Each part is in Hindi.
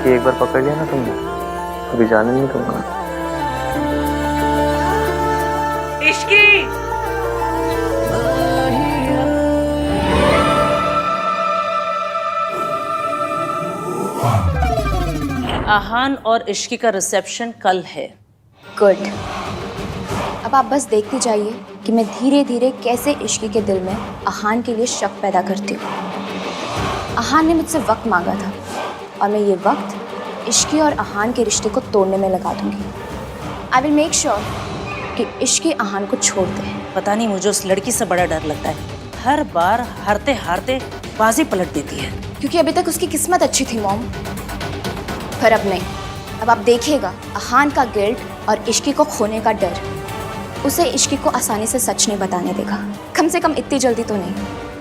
एक बार पकड़ लिया ना तुमने, अभी जाने नहीं दूंगा। इश्की आहान और इश्की का रिसेप्शन कल है। गुड। अब आप बस देखते जाइए कि मैं धीरे धीरे कैसे इश्की के दिल में आहान के लिए शक पैदा करती हूँ। आहान ने मुझसे वक्त मांगा था और मैं ये वक्त इश्की और आहान के रिश्ते को तोड़ने में लगा दूंगी। आई विल मेक श्योर कि इश्की आहान को छोड़ दे। पता नहीं मुझे उस लड़की से बड़ा डर लगता है, हर बार हारते हारते बाजी पलट देती है। क्योंकि अभी तक उसकी किस्मत अच्छी थी मॉम, पर अब नहीं। अब आप देखिएगा आहान का गिल्ट और इश्की को खोने का डर उसे इश्की को आसानी से सच नहीं बताने देगा। कम से कम इतनी जल्दी तो नहीं।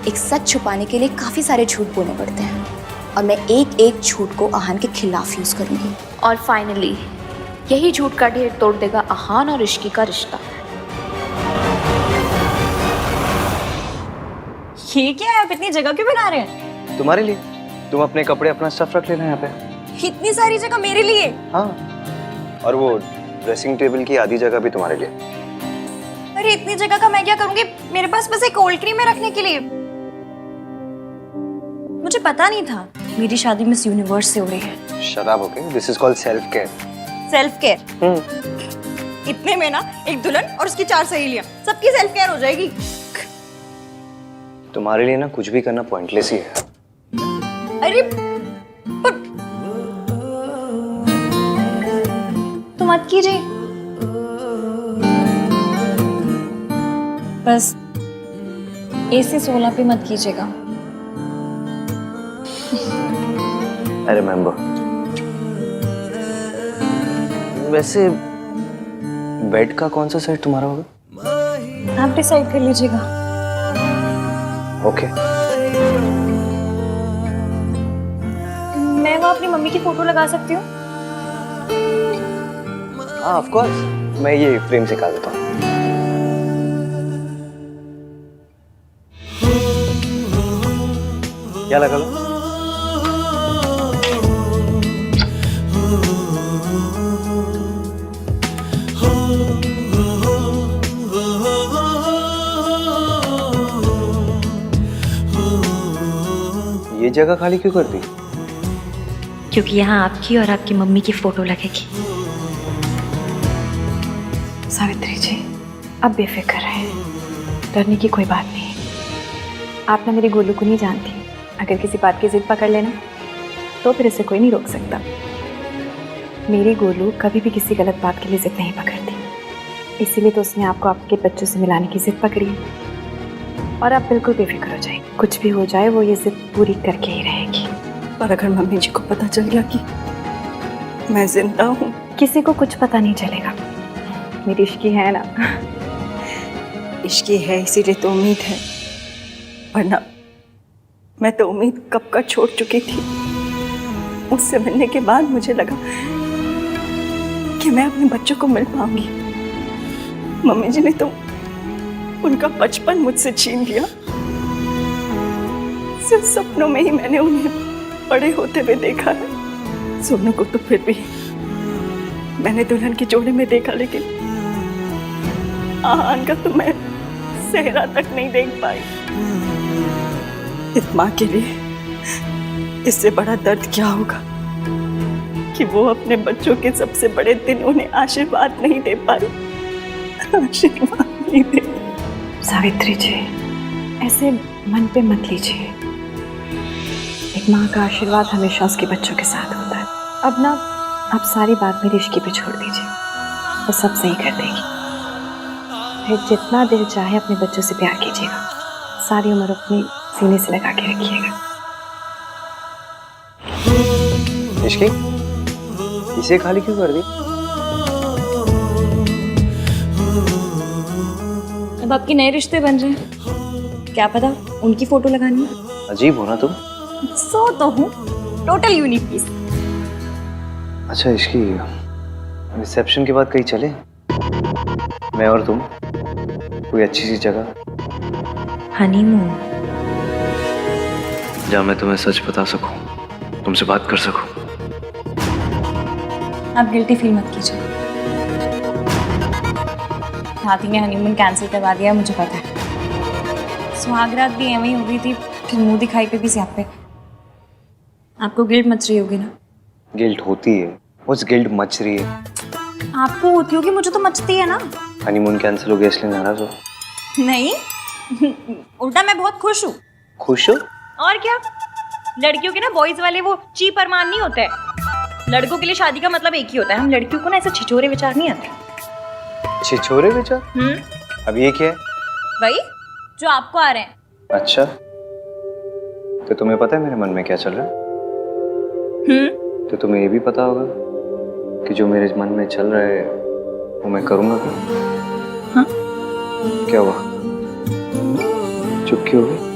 एक सच छुपाने के लिए काफ़ी सारे झूठ बोलने पड़ते हैं और मैं एक एक झूठ को आहान के खिलाफ यूज़ करूँगी। और फाइनली यही झूठ का ढेर तोड़ देगा आहान और इश्की का रिश्ता। ये क्या है? आप इतनी जगह क्यों बना रहे हैं? तुम्हारे लिए। तुम अपने कपड़े अपना स्टफ रख लेना यहाँ पे। इतनी सारी जगह मेरे लिए? हाँ, और वो ड्रेसिंग टेबल की आधी जगह भी तुम्हारे लिए। अरे इतनी जगह का मैं क्या करूंगी? मेरे पास बस एक कोल्ड क्रीम है रखने के लिए। मुझे पता नहीं था मेरी शादी मिस यूनिवर्स से हो रही है। शराब हो गई। This is called self care. Self care? इतने में ना एक दुल्हन और उसकी 4 सहेलियां, सबकी सेल्फ केयर हो जाएगी। तुम्हारे लिए ना कुछ भी करना पॉइंटलेस ही है। अरे पर तो मत कीजिए, बस AC 16 पे मत कीजिएगा। I remember. वैसे बेड का कौन सा साइड तुम्हारा होगा? आप डिसाइड कर लीजिएगा। ओके। मैं वहाँ अपनी मम्मी की फोटो लगा सकती हूँ? हाँ ऑफ कोर्स, मैं ये फ्रेम से निकाल देता हूँ। क्या लगा लो? ये जगह खाली क्यों कर दी? क्योंकि यहाँ आपकी और आपकी मम्मी की फोटो लगेगी। सावित्री जी, अब बेफिक्र रहे, डरने की कोई बात नहीं। आप ना मेरी गोलू को नहीं जानती। अगर किसी बात की जिद पकड़ लेना तो फिर इसे कोई नहीं रोक सकता। मेरी गोलू कभी भी किसी गलत बात के लिए जिद नहीं पकड़ती, इसीलिए तो उसने आपको आपके बच्चों से मिलाने की जिद पकड़ी है। और आप बिल्कुल बेफिक्र हो जाए, कुछ भी हो जाए वो ये जिद पूरी करके ही रहेगी। पर अगर मम्मी जी को पता चल गया कि मैं जिंदा हूँ? किसी को कुछ पता नहीं चलेगा। मेरी इश्की है ना। इश्की है इसीलिए तो उम्मीद है, वरना मैं तो उम्मीद कब का छोड़ चुकी थी। उससे मिलने के बाद मुझे लगा कि मैं अपने बच्चों को मिल पाऊंगी। मम्मी जी ने तो उनका बचपन मुझसे छीन लिया। सिर्फ सपनों में ही मैंने उन्हें बड़े होते हुए देखा है। सोनू को तो फिर भी मैंने दुल्हन के जोड़े में देखा, लेकिन आहान का तो मैं सेहरा तक नहीं देख पाई। इस माँ के लिए इससे बड़ा दर्द क्या होगा कि वो अपने बच्चों के सबसे बड़े दिन उन्हें आशीर्वाद नहीं दे पाई। आशीर्वाद नहीं दे। सावित्री जी, ऐसे मन पे मत लीजिए। एक माँ का आशीर्वाद हमेशा उसके बच्चों के साथ होता है। अब ना आप सारी बात मेरी इश्की पे छोड़ दीजिए, वो सब सही कर देगी। फिर जितना दिल चाहे अपने बच्चों से प्यार कीजिएगा, सारी उम्र अपनी सीने से लगा के रखिएगा। इश्की, इसे खाली क्यों कर दी? अब आपके नए रिश्ते बन रहे हैं, क्या पता उनकी फोटो लगानी है। अजीब हो ना तुम। सो तो हूँ, टोटल यूनिक पीस। अच्छा इश्की, रिसेप्शन के बाद कहीं चले, मैं और तुम, कोई अच्छी सी जगह। हनीमून? जहाँ मैं तुम्हें सच बता सकूं। तुमसे बात कर सकूं। आप गिल्टी फील मत कीजिए। हाथी ने हनीमून कैंसिल करवा दिया, मुझे पता है। सुहागरात भी एवं ही हो गई थी, फिर मुंह दिखाई पे भी स्यापे। आपको गिल्ट मच रही होगी ना? गिल्ट होती है, उस गिल्ट मच रही है। आपको होती होगी, मुझे तो मचती है ना। हनीमून कैंसिल हो गया इसलिए नाराज हो? नहीं उल्टा मैं बहुत खुश हूँ। खुश हो? और क्या, लड़कियों के ना बॉयज वाले वो चीप अरमान नहीं होते हैं। लड़कों के लिए शादी का मतलब एक ही होता है। हम लड़कियों को ना ऐसे छिछोरे विचार नहीं आते। छिछोरे विचार? अब ये क्या है? वही जो आपको आ रहे हैं। अच्छा, तो तुम्हें पता है मेरे मन में क्या चल रहा है? तो तुम्हें ये भी पता होगा कि जो मेरे मन में चल रहा है वो मैं करूंगा क्या? हाँ? क्या हुआ, चुप क्यों हो गई?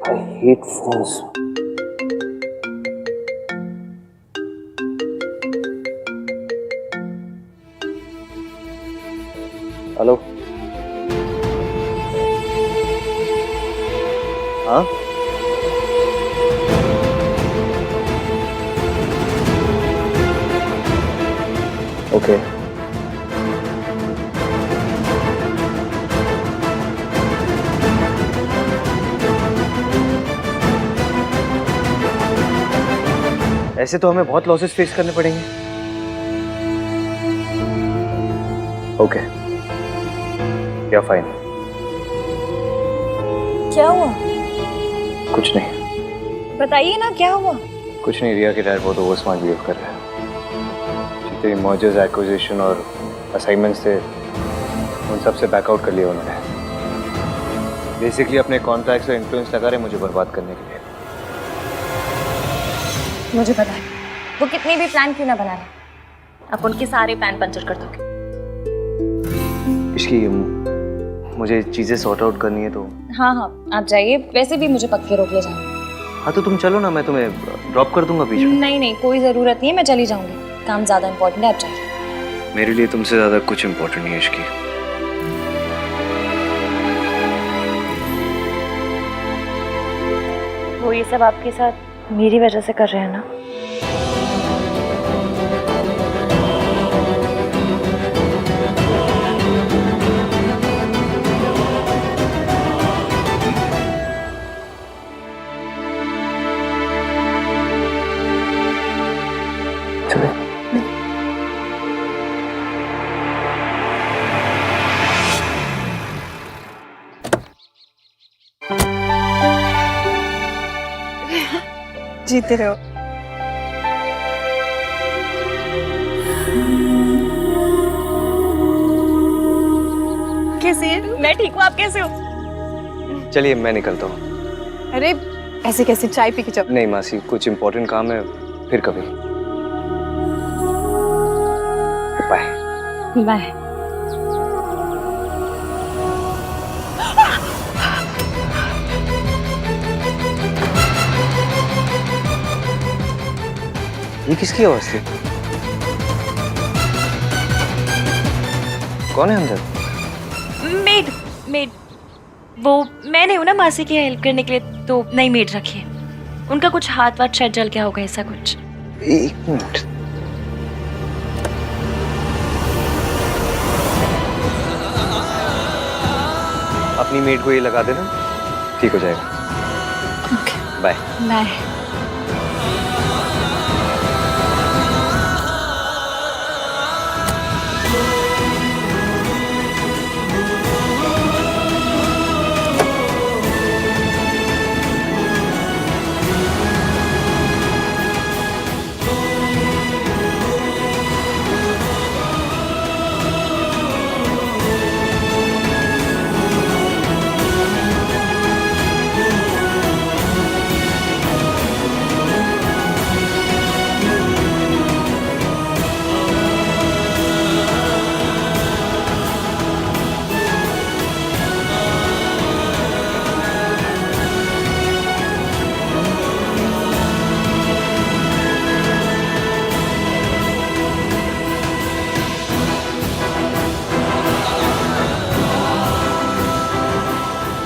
I hate phones. हेलो, हाँ? ओके। ऐसे तो हमें बहुत लॉसेस फेस करने पड़ेंगे। ओके, या फाइन। क्या हुआ? कुछ नहीं। बताइए ना, क्या हुआ? कुछ नहीं, रिया के डैड बहुत ओवर स्मार्ट बिहेव कर रहे हैं। जितने मर्जर्स, एक्विजिशन और असाइनमेंट्स थे उन सब से बैकआउट कर लिया उन्होंने। बेसिकली अपने कॉन्ट्रैक्ट्स और इन्फ्लुएंस लगा रहे मुझे बर्बाद करने के लिए। मुझे पता है वो कितनी भी प्लान क्यों ना बना ले, आप उनके सारे प्लान पंचर कर दोगे। इसकी मुझे चीजें सॉर्ट आउट करनी है तो। हाँ हाँ, आप जाइए। वैसे भी मुझे पक्के रोक ले जाना। हाँ तो तुम चलो ना, मैं तुम्हें ड्रॉप कर दूंगा बीच में। नहीं नहीं, कोई ज़रूरत नहीं है, मैं चली जाऊंगी। काम ज़्यादा इंपॉर्टेंट है, आप जाइए। मेरे लिए तुमसे ज्यादा कुछ इम्पोर्टेंट नहीं है इसकी। वो ये सब आपके साथ मेरी वजह से कर रहे हैं ना? जीते रहो। कैसी है? मैं ठीक हूँ, आप कैसे हो? चलिए मैं निकलता हूँ। अरे ऐसे कैसे, चाय पी के जाओ। नहीं मासी, कुछ इम्पोर्टेंट काम है, फिर कभी। बाय। बाय। ये किसकी आवाज थी? कौन है अंदर? मेड मेड वो मैंने हूं ना मासी की हेल्प करने के लिए, तो नई मेड रखी है। उनका कुछ हाथ वाथ शायद जल गया होगा, ऐसा कुछ। एक मिनट। अपनी मेड को ये लगा देना, ठीक हो जाएगा। Okay bye. Bye.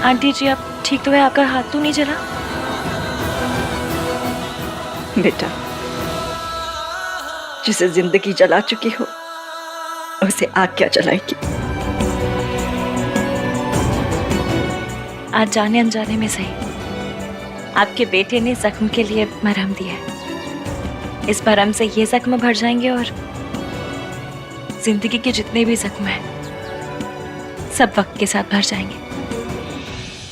Aunty ji आप ठीक तो है? आपका हाथ तो नहीं जला? बेटा, जिसे जिंदगी जला चुकी हो उसे आग क्या जलाएगी? आज जाने अनजाने में सही, आपके बेटे ने जख्म के लिए मरहम दिया है। इस मरहम से ये जख्म भर जाएंगे और जिंदगी के जितने भी जख्म हैं सब वक्त के साथ भर जाएंगे।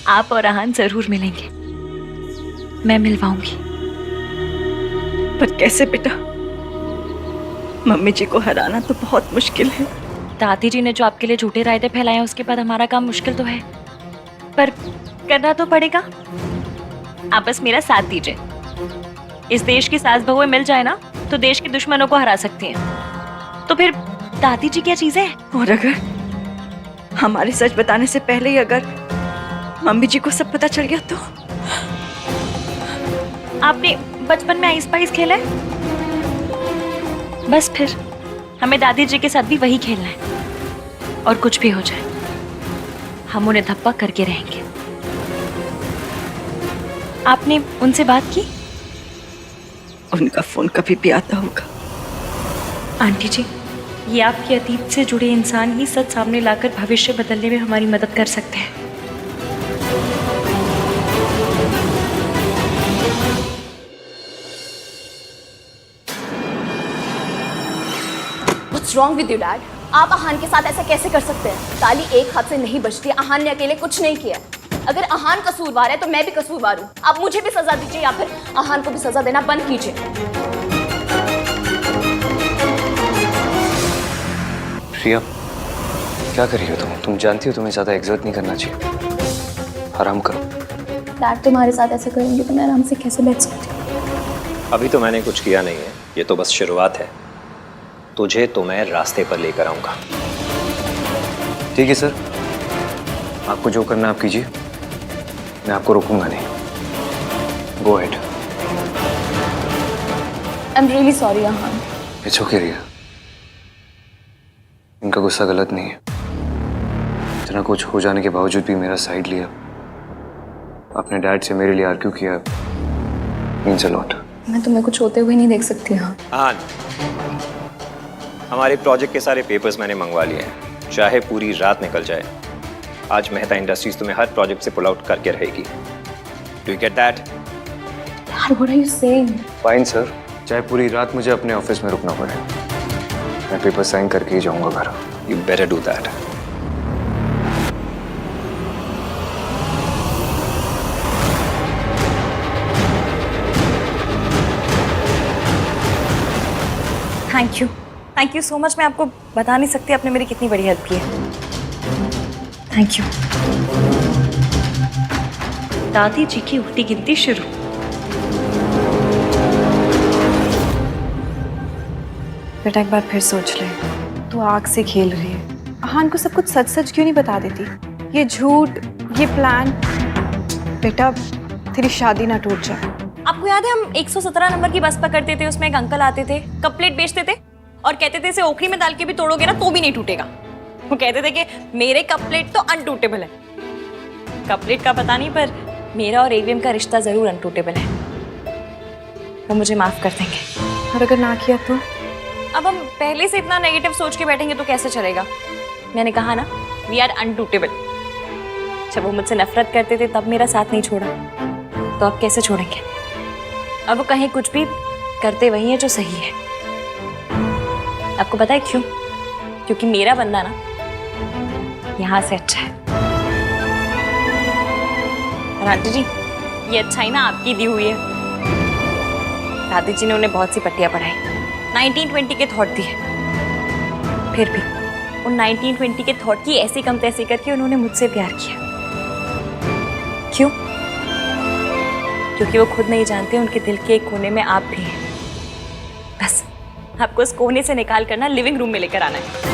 आप और आहान जरूर मिलेंगे, मैं मिलवाऊंगी। पर कैसे बेटा? मम्मी जी को हराना तो बहुत मुश्किल है। दादी जी ने जो आपके लिए झूठे रायते फैलाए हैं, उसके बाद हमारा काम मुश्किल तो है, पर करना तो पड़ेगा। आप बस मेरा साथ दीजिए। इस देश की सास बहुएं मिल जाए ना तो देश के दुश्मनों को हरा सकती हैं। तो फिर दादी जी क्या चीजें हैं? और अगर हमारे सच बताने से पहले ही अगर मम्मी जी को सब पता चल गया तो? आपने बचपन में आइस पाइस खेला है? बस फिर हमें दादी जी के साथ भी वही खेलना है। और कुछ भी हो जाए हम उन्हें धप्पा करके रहेंगे। आपने उनसे बात की? उनका फोन कभी भी आता होगा। आंटी जी, ये आपके अतीत से जुड़े इंसान ही सच सामने लाकर भविष्य बदलने में हमारी मदद कर सकते हैं। What's wrong with you, Dad? आप आहान के साथ ऐसा कैसे कर सकते हैं? ताली एक हाथ से नहीं बजती। आहान ने अकेले कुछ नहीं किया। अगर आहान कसूरवार है तो मैं भी कसूरवार हूँ। आप मुझे भी सजा दीजिए या फिर आहान को भी सजा देना बंद कीजिए। प्रिया, क्या कर रही हो तुम? तुम जानती हो तुम्हें ज्यादा एग्जर्ट नहीं करना चाहिए। आराम करो। डैड तुम्हारे साथ ऐसे करेंगे तो मैं आराम से कैसे बैठ सकती हूँ? अभी तो मैंने कुछ किया नहीं है, ये तो बस शुरुआत है। तुझे तो मैं रास्ते पर लेकर आऊंगा। ठीक है सर, आपको जो करना आप कीजिए, मैं आपको रोकूंगा नहीं। Go ahead. I am really sorry Aahan. It's okay Riya, इनका गुस्सा गलत नहीं है। इतना कुछ हो जाने के बावजूद भी मेरा साइड लिया, अपने डैड से मेरे लिए आर्ग्यू किया, मीन्स अ लॉट। मैं तुम्हें कुछ होते हुए नहीं देख सकती। हाँ, हमारे प्रोजेक्ट के सारे पेपर्स मैंने मंगवा लिए हैं, चाहे पूरी रात निकल जाए। आज मेहता इंडस्ट्रीज तुम्हें हर प्रोजेक्ट से पुल आउट करके रहेगी। Do you get that? Dad, what are you saying? Fine sir, चाहे पूरी रात मुझे अपने ऑफिस में रुकना पड़े, मैं पेपर साइन करके ही जाऊंगा घर। You better do that. Thank you so much. मैं आपको बता नहीं सकती आपने मेरी कितनी बड़ी हेल्प की है। Thank you. दादी जी की उल्टी गिनती शुरू। बेटा एक बार फिर सोच ले, तू आग से खेल रही है। अहान को सब कुछ सच सच क्यों नहीं बता देती? ये झूठ, ये प्लान। बेटा तेरी शादी ना टूट जाए। आपको याद है हम 117 नंबर की बस पकड़ते थे, उसमें एक अंकल आते थे, कप प्लेट बेचते थे और कहते थे इसे ओखली में डाल के भी तोड़ोगे ना तो भी नहीं टूटेगा। वो कहते थे कि मेरे कप प्लेट तो अनटूटेबल है। कप प्लेट का पता नहीं, पर मेरा और एवीएम का रिश्ता जरूर अनटूटेबल है। वो मुझे माफ कर देंगे। और अगर ना किया तो? अब हम पहले से इतना नेगेटिव सोच के बैठेंगे तो कैसे चलेगा? मैंने कहा ना, वी आर अनटूटेबल। जब वो मुझसे नफरत करते थे तब मेरा साथ नहीं छोड़ा, तो अब कैसे छोड़ेंगे? अब वो कहीं कुछ भी करते वही है जो सही है। आपको पता है क्यों? क्योंकि मेरा बंदा ना यहाँ से अच्छा है। और आंटी जी, ये अच्छाई ना आपकी दी हुई है। दादी जी ने उन्हें बहुत सी पट्टियां पढ़ाई, 1920 के थॉट दिए। फिर भी उन 1920 के थॉट की ऐसी कम तैसी करके उन्होंने मुझसे प्यार किया। क्यों? क्योंकि वो खुद नहीं जानते उनके दिल के एक कोने में आप भी हैं। बस आपको उस कोने से निकाल कर ना लिविंग रूम में लेकर आना है।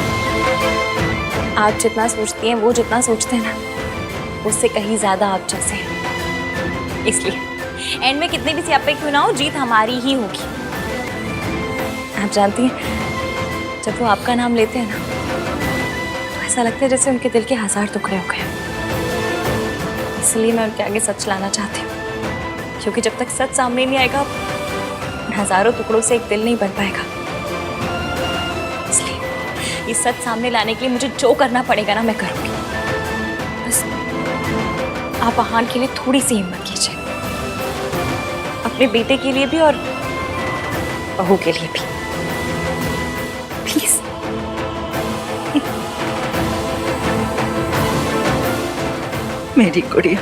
आप जितना सोचती हैं, वो जितना सोचते हैं ना, उससे कहीं ज्यादा आप जैसे हैं। इसलिए एंड में कितने भी सियापे क्यों ना हो, जीत हमारी ही होगी। आप जानती हैं, जब वो आपका नाम लेते हैं ना, तो ऐसा लगता है जैसे उनके दिल के 1000 टुकड़े हो गए। इसलिए मैं उनके आगे सच लाना चाहती हूँ, क्योंकि जब तक सच सामने नहीं आएगा, हजारों टुकड़ों से एक दिल नहीं बन पाएगा। इसलिए इस सच सामने लाने के लिए मुझे जो करना पड़ेगा ना, मैं करूँगी। बस आप अहान के लिए थोड़ी सी हिम्मत कीजिए, अपने बेटे के लिए भी और बहू के लिए भी। प्लीज। मेरी गुड़िया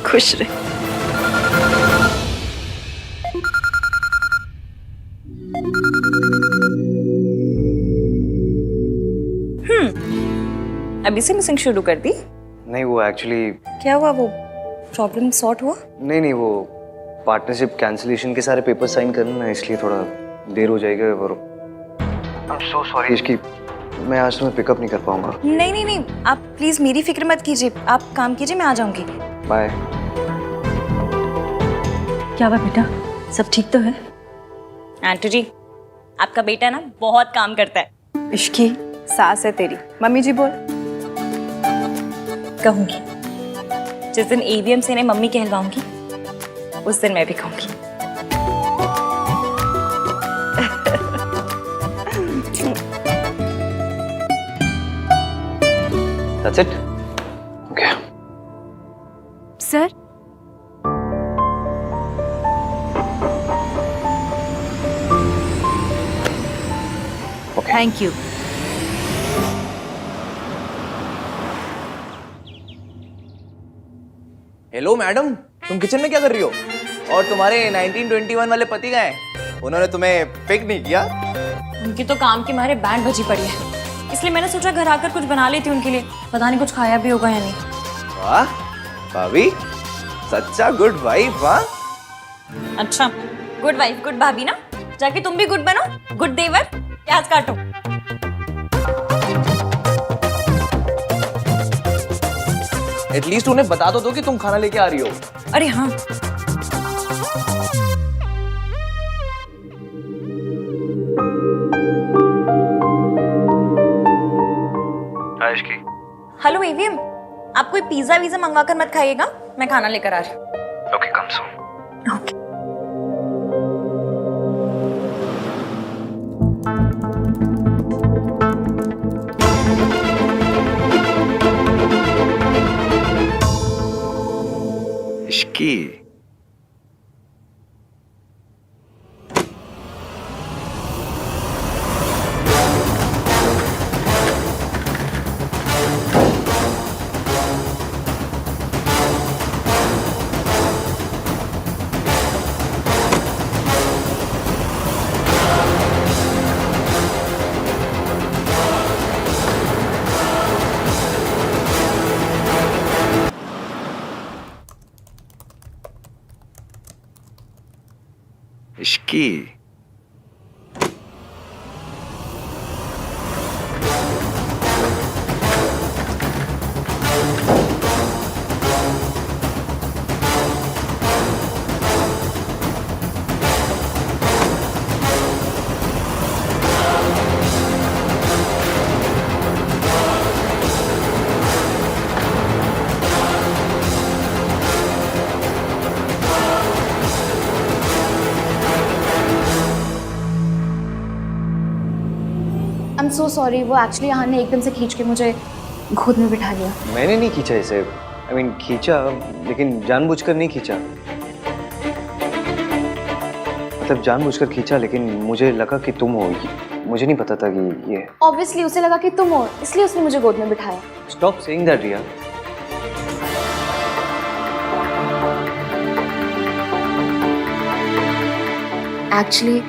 खुश रहे। अभी से मिसिंग शुरू कर दी? नहीं, वो एक्चुअली क्या हुआ? वो प्रॉब्लम सॉर्ट हुआ? नहीं, वो पार्टनरशिप कैंसिलेशन के सारे पेपर साइन करना है, इसलिए थोड़ा देर हो जाएगा। और आई एम सो सॉरी इसकी, मैं आज तुम्हें पिकअप नहीं कर पाऊंगा। नहीं, आप प्लीज मेरी फिक्र मत कीजिए। आप काम कीजिए, मैं आ जाऊंगी। बाय। क्या हुआ बेटा, सब ठीक तो है? आंटी जी, आपका बेटा ना बहुत काम करता है। इश्की सास है तेरी। मम्मी जी बोल। कहूंगी, जिस दिन एवीएम से इन्हें मम्मी कहलवाऊंगी, उस दिन मैं भी कहूंगी। That's it? Okay. Sir thank you. Hello madam, तुम किचन में क्या कर रही हो? और तुम्हारे 1921 वाले पति गए, उन्होंने तुम्हें पिक नहीं किया? उनकी तो काम के मारे बैंड बजी पड़ी है, इसलिए मैंने सोचा घर आकर कुछ बना लेती उनके लिए। पता नहीं कुछ खाया भी होगा या नहीं। वाह भाभी, सच्चा गुड वाइफ। वाह, अच्छा, गुड वाइफ गुड भाभी ना, जाके तुम भी गुड बनो। गुड देवर, प्याज काटो। एटलीस्ट उन्हें बता तो दो कि तुम खाना लेके आ रही हो। अरे हाँ, हेलो एवीएम, आप कोई पिज्जा वीजा मंगवा कर मत खाइएगा, मैं खाना लेकर आ रही हूँ। Okay, come soon. Okay. Ishki, की। आई एम सो सॉरी, वो एक्चुअली यहाँ ने एकदम से खींच के मुझे गोद में बिठा लिया। मैंने नहीं खींचा इसे, आई मीन खींचा, लेकिन जानबूझकर नहीं खींचा। मतलब जानबूझकर खींचा, लेकिन मुझे लगा कि तुम हो। मुझे नहीं पता था कि ये। ऑब्वियसली उसे लगा कि तुम हो, इसलिए उसने मुझे गोद में बिठाया। Stop saying that Riya. Actually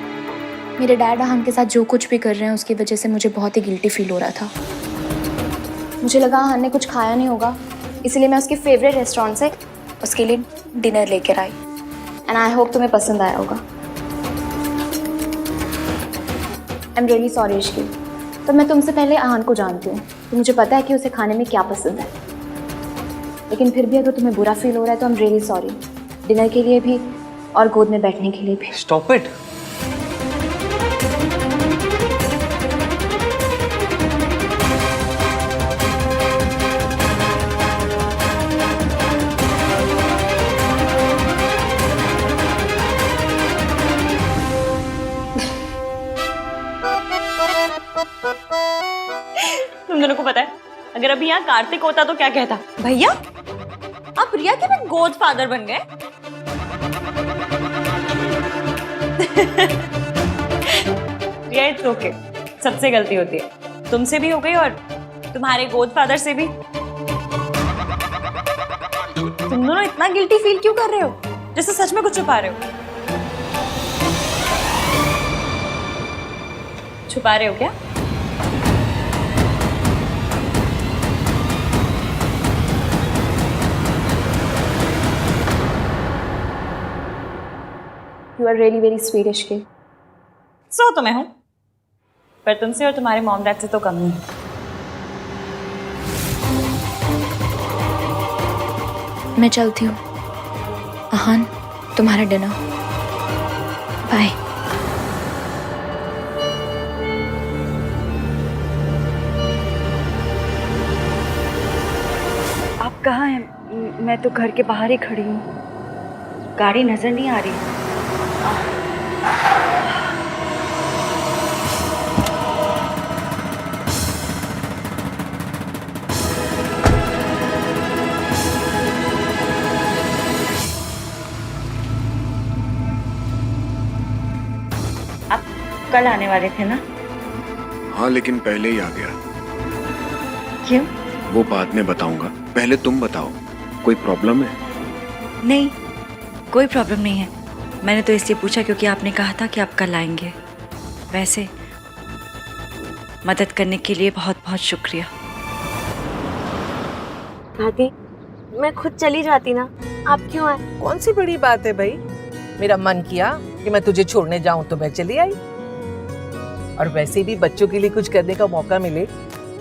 मेरे डैड अहान के साथ जो कुछ भी कर रहे हैं उसकी वजह से मुझे बहुत ही गिल्टी फील हो रहा था। मुझे लगा अहान ने कुछ खाया नहीं होगा, इसलिए मैं उसके फेवरेट रेस्टोरेंट से उसके लिए डिनर लेकर आई। एंड आई होप तुम्हें पसंद आया होगा। आई एम रियली सॉरी इश्की, तो मैं तुमसे पहले अहान को जानती हूँ, तो मुझे पता है कि उसे खाने में क्या पसंद है। लेकिन फिर भी अगर तुम्हें बुरा फील हो रहा है तो आई एम रियली सॉरी, डिनर के लिए भी और गोद में बैठने के लिए भी। Stop it. तुम दोनों को पता है, अगर अभी यहाँ कार्तिक होता तो क्या कहता? भैया आप रिया के भी गोद फादर बन गए। रिया इट्स ओके, सबसे गलती होती है, तुमसे भी हो गई और तुम्हारे गोद फादर से भी। तुम दोनों इतना गिल्टी फील क्यों कर रहे हो, जैसे सच में कुछ छुपा रहे हो। छुपा रहे हो क्या? You are really very sweet Ishqi. So तो मैं हूं, पर तुमसे और तुम्हारे मॉम डैड से तो कम नहीं। मैं चलती हूँ। अहान, तुम्हारा डिनर। बाय। आप कहाँ हैं? मैं तो घर के बाहर ही खड़ी हूँ, गाड़ी नजर नहीं आ रही। आप कल आने वाले थे ना? हाँ, लेकिन पहले ही आ गया। क्यों? वो बाद में बताऊंगा, पहले तुम बताओ, कोई प्रॉब्लम है? नहीं, कोई प्रॉब्लम नहीं है। मैंने तो इसलिए पूछा क्योंकि आपने कहा था कि आप कल आएंगे। वैसे मदद करने के लिए बहुत बहुत शुक्रिया। दादी, मैं खुद चली जाती ना, आप क्यों आए? कौन सी बड़ी बात है भाई, मेरा मन किया कि मैं तुझे छोड़ने जाऊं तो मैं चली आई। और वैसे भी बच्चों के लिए कुछ करने का मौका मिले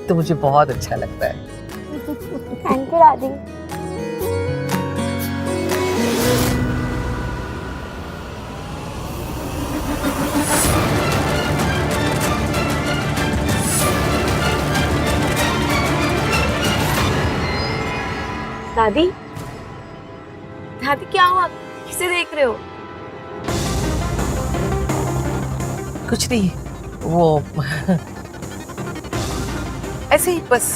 तो मुझे बहुत अच्छा लगता है। थैंक यू दादी। दादी, दादी क्या हुआ? किसे देख रहे हो? कुछ नहीं, वो ऐसे ही बस।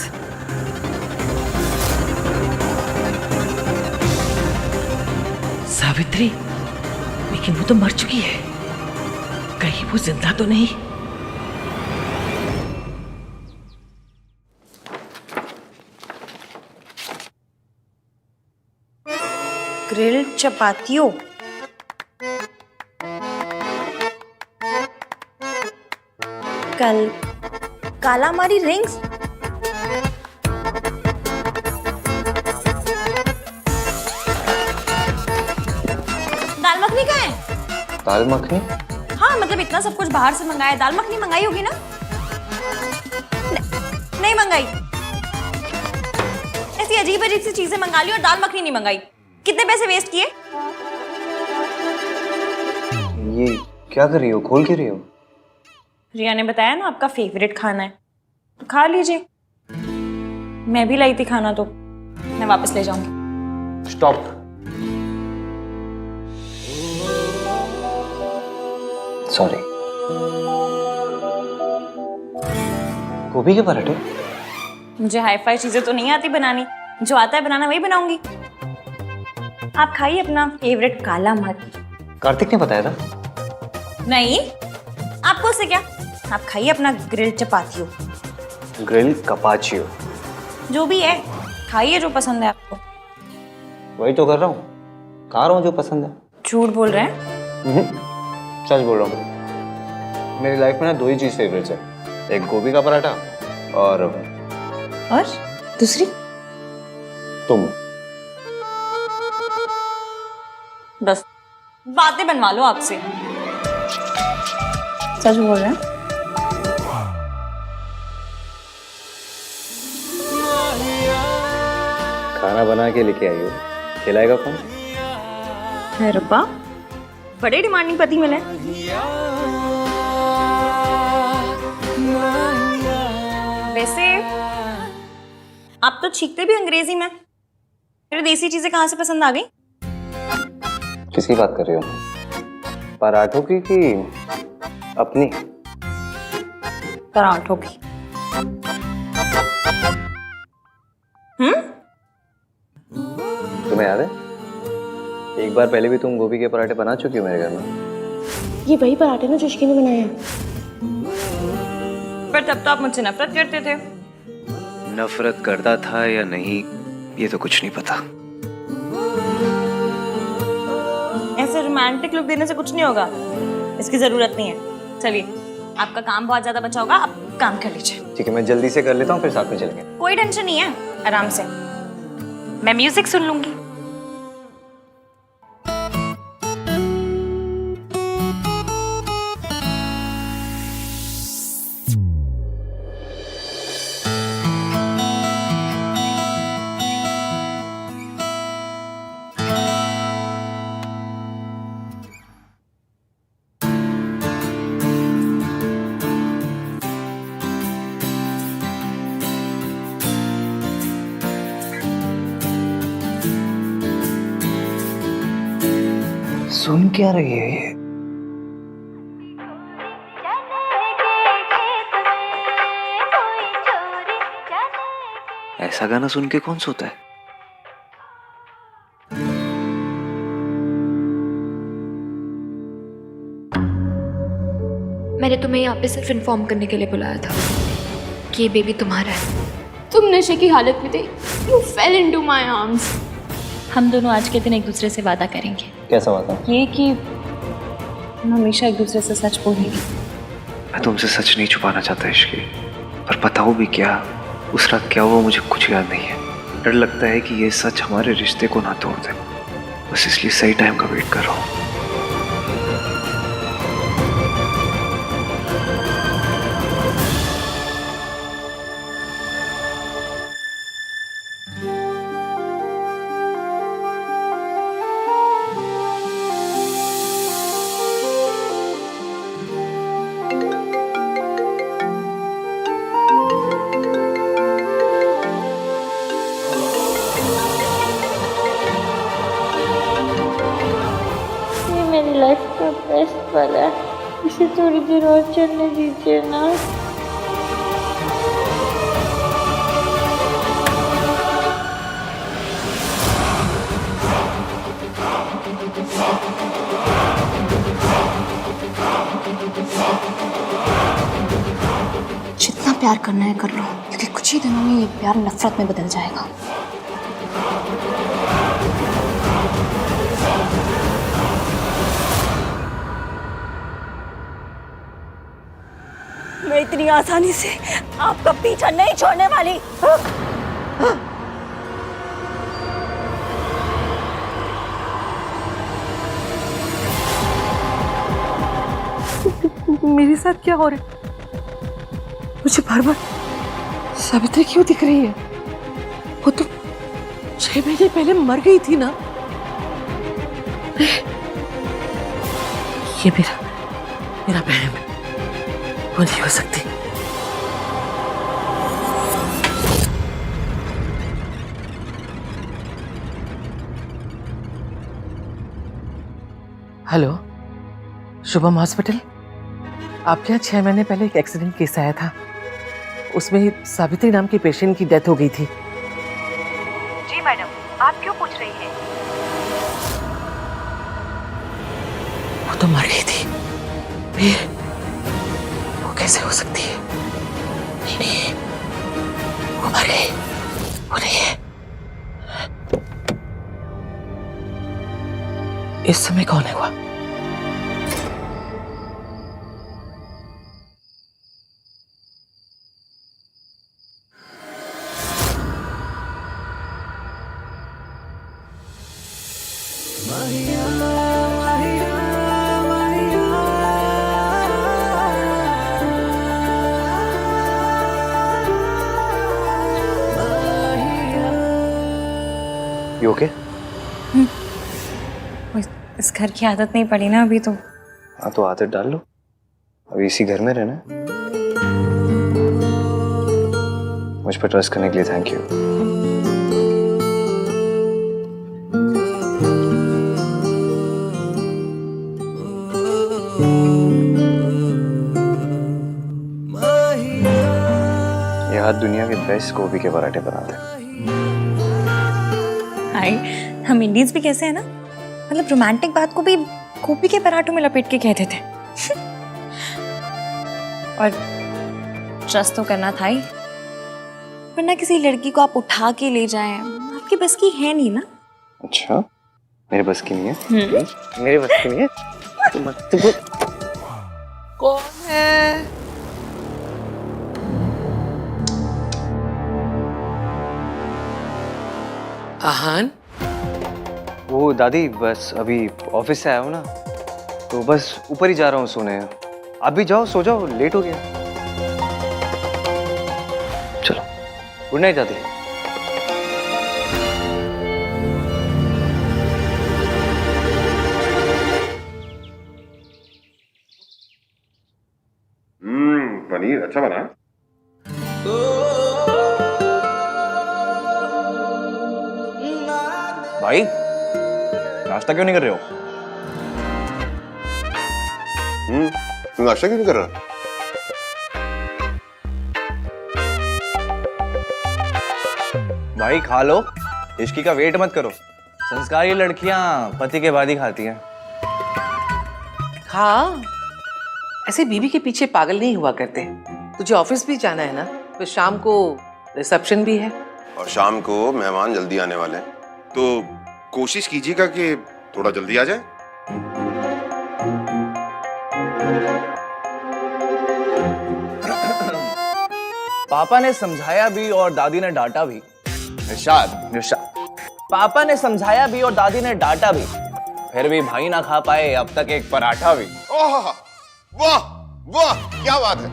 सावित्री, लेकिन वो तो मर चुकी है, कहीं वो जिंदा तो नहीं? ग्रिल्ड चपातियों, कालामारी रिंग्स, दाल मखनी कहाँ है? दाल मखनी? मतलब इतना सब कुछ बाहर से मंगाया, दाल मखनी मंगाई होगी ना? नहीं मंगाई। ऐसी अजीब अजीब सी चीजें मंगा ली और दाल मखनी नहीं मंगाई। कितने पैसे वेस्ट किए? ये क्या कर रही हो, खोल के रही हो? रिया ने बताया ना आपका फेवरेट खाना है, तो खा लीजिए। मैं भी लाई थी खाना, तो मैं वापस ले जाऊंगी। स्टॉप। सॉरी। गोभी के पराठे? मुझे हाई फाई चीजें तो नहीं आती बनानी, जो आता है बनाना वही बनाऊंगी। आप खाइए अपना फेवरेट काला मर्च। कार्तिक ने बताया था। नहीं, आपको उससे क्या? आप खाइए अपना ग्रिल चपातियो, ग्रिल कपाचियो, जो भी है खाइए, जो पसंद है आपको। वही तो कर रहा हूँ, खा रहा हूँ जो पसंद है। झूठ बोल रहे हैं? सच बोल रहा हूँ। मेरी लाइफ में ना 2 ही चीज फेवरेट्स है, एक गोभी का पराठा और दूसरी तुम। बस बातें बनवा लो आपसे। सच बोल रहे हैं? खाना बना के लेके आई हो, खिलाएगा कौन? है रब्बा, बड़े डिमांडिंग पति मिले। वैसे आप तो छींकते भी अंग्रेजी में, फिर देसी चीजें कहाँ से पसंद आ गई? किसकी बात कर रही हो? पराठों की कि अपनी? पराठों की। तुम्हें याद है एक बार पहले भी तुम गोभी के पराठे बना चुकी हो मेरे घर में? ये वही पराठे ना जो इश्की ने बनाए हैं। पर तब तो आप मुझसे नफरत करते थे। नफरत करता था या नहीं ये तो कुछ नहीं पता। ऐसे रोमांटिक लुक देने से कुछ नहीं होगा, इसकी जरूरत नहीं है। चलिए, आपका काम बहुत ज्यादा बचा होगा, आप काम कर लीजिए। ठीक है, मैं जल्दी से कर लेता हूँ, फिर साथ में चलेंगे। कोई टेंशन नहीं है, आराम से। मैं म्यूजिक सुन लूंगी। सुन क्या रही है ये? ऐसा गाना सुन के कौन सोता है? मैंने तुम्हें यहाँ पे सिर्फ इन्फॉर्म करने के लिए बुलाया था कि ये बेबी तुम्हारा है। तुम नशे की हालत में थे। You fail into my arms. हम दोनों आज के दिन एक दूसरे से वादा करेंगे। कैसा वादा? ये कि हम हमेशा एक दूसरे से सच बोलेंगे। मैं तुमसे सच नहीं छुपाना चाहता इश्की, पर बताऊं भी क्या, उस रात क्या हुआ मुझे कुछ याद नहीं है। डर लगता है कि ये सच हमारे रिश्ते को ना तोड़ दे, बस इसलिए सही टाइम का वेट कर रहा हूँ। मेरी लाइफ का बेस्ट पल है, इसे थोड़ी देर और चलने दीजिए ना। जितना प्यार करना है कर लो, क्योंकि कुछ ही दिनों में ये प्यार नफरत में बदल जाएगा। मैं इतनी आसानी से आपका पीछा नहीं छोड़ने वाली। मेरे साथ क्या हो रहा है? मुझे बार बार सावित्री क्यों दिख रही है? वो तो 6 महीने पहले मर गई थी ना। ये मेरा बहन है, वो नहीं हो सकती। Hello, Shubham hospital. आपके यहाँ 6 महीने पहले एक एक्सीडेंट केस आया था, उसमें सावित्री नाम के पेशेंट की डेथ हो गई थी। जी मैडम, आप क्यों पूछ रही हैं? वो तो मर गई थी। वो कैसे हो सकती है? नहीं, वो मर गई, वो नहीं है। इस समय कौन है वो? You okay? इस घर की आदत नहीं पड़ी ना अभी तो। हाँ तो आदत डाल लो, अभी इसी घर में रहना। मुझ पर ट्रस्ट करने के लिए थैंक यू। ये हाथ दुनिया के बेस्ट गोभी के पराठे बनाते हैं। हाय, हम इंडियंस भी कैसे है ना, मतलब रोमांटिक बात को भी गोभी के पराठों में लपेट के कहते थे। और ट्रस्ट तो करना था ही, वरना किसी लड़की को आप उठा के ले जाएं, आपकी बस की है नहीं ना। अच्छा, मेरे बस की नहीं है? मेरे बस की नहीं है? तुम कौन है? आहान? वो दादी, बस अभी ऑफिस से आया हूँ ना, तो बस ऊपर ही जा रहा हूँ सोने। आप भी जाओ, सो जाओ, लेट हो गया। चलो, गुड नाइट दादी। पनीर अच्छा बना। भाई, नाश्ता क्यों नहीं कर रहे हो? तू नाश्ता क्यों नहीं कर रहा? भाई खा लो, इश्की का वेट मत करो। संस्कारी लड़कियां पति के बाद ही खाती हैं। हाँ, ऐसे बीवी के पीछे पागल नहीं हुआ करते। तुझे ऑफिस भी जाना है ना, तो शाम को रिसेप्शन भी है। और शाम को मेहमान जल्दी आने वाले हैं, तो कोशिश कीजिएगा कि थोड़ा जल्दी आ जाए। पापा ने समझाया भी और दादी ने डांटा भी। निशाद, पापा ने समझाया भी और दादी ने डांटा भी, फिर भी भाई ना खा पाए अब तक एक पराठा भी। ओह, वाह वाह, क्या बात है।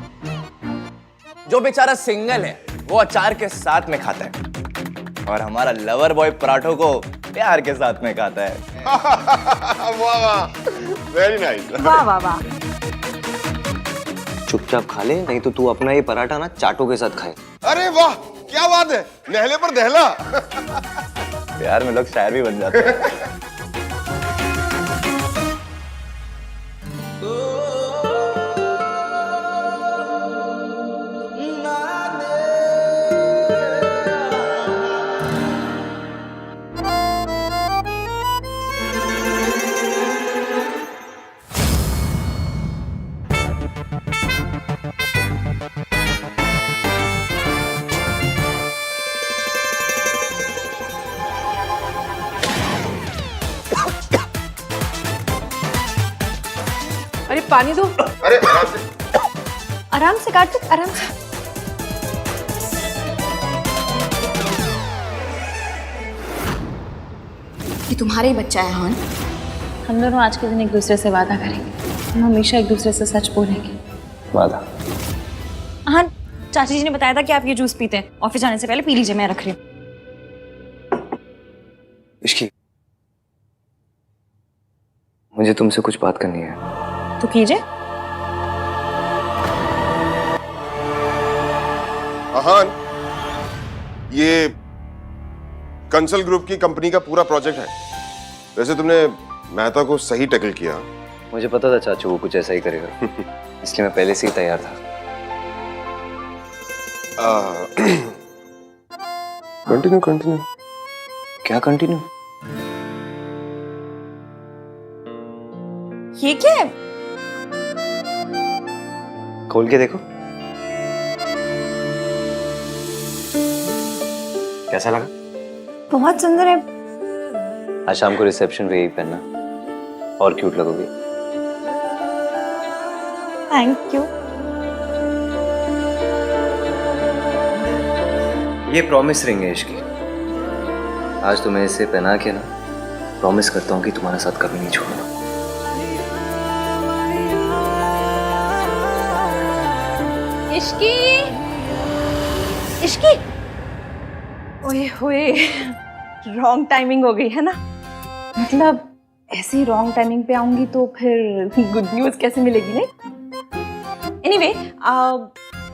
जो बेचारा सिंगल है वो अचार के साथ में खाता है, और हमारा लवर बॉय पराठों को प्यार के साथ में खाता है। वाह वाह, वेरी नाइस। वाह वाह वाह। चुपचाप खा ले, नहीं तो तू अपना ये पराठा ना चाटों के साथ खाए। अरे वाह, क्या बात है, नहले पर दहला। प्यार में लोग शायर भी बन जाते हैं। अरे पानी दो। अरे आराम से काट दो, आराम से। ये तुम्हारा ही बच्चा है हान। हम दोनों आज के दिन एक दूसरे से वादा करेंगे, हम हमेशा एक दूसरे से सच बोलेंगे। वादा। हाँ, चाची जी ने बताया था कि आप ये जूस पीते हैं। ऑफिस जाने से पहले पी लीजिए, मैं रख रही हूँ। इश्की, मुझे तुमसे कुछ बात करनी है। तो कीजिए। आहान, ये कंसल ग्रुप की कंपनी का पूरा प्रोजेक्ट है। वैसे तुमने मेहता को सही टैकल किया। मुझे पता था चाचू वो कुछ ऐसा ही करेगा, इसलिए मैं पहले से ही तैयार था। Continue continue. क्या कंटिन्यू? ये क्या है? खोल के देखो। कैसा लगा? बहुत सुंदर है। आज शाम को रिसेप्शन पे यही पहनना, और क्यूट लगोगी। Thank you. ये प्रॉमिस रिंग है इश्की। आज तुम्हें इसे पहना के ना प्रॉमिस करता हूँ कि तुम्हारा साथ कभी नहीं छोड़ूंगा। इश्की, इश्की, ओए होए, रॉन्ग टाइमिंग हो गई है ना। मतलब ऐसी रॉन्ग टाइमिंग पे आऊंगी तो फिर गुड न्यूज कैसे मिलेगी नहीं? एनीवे,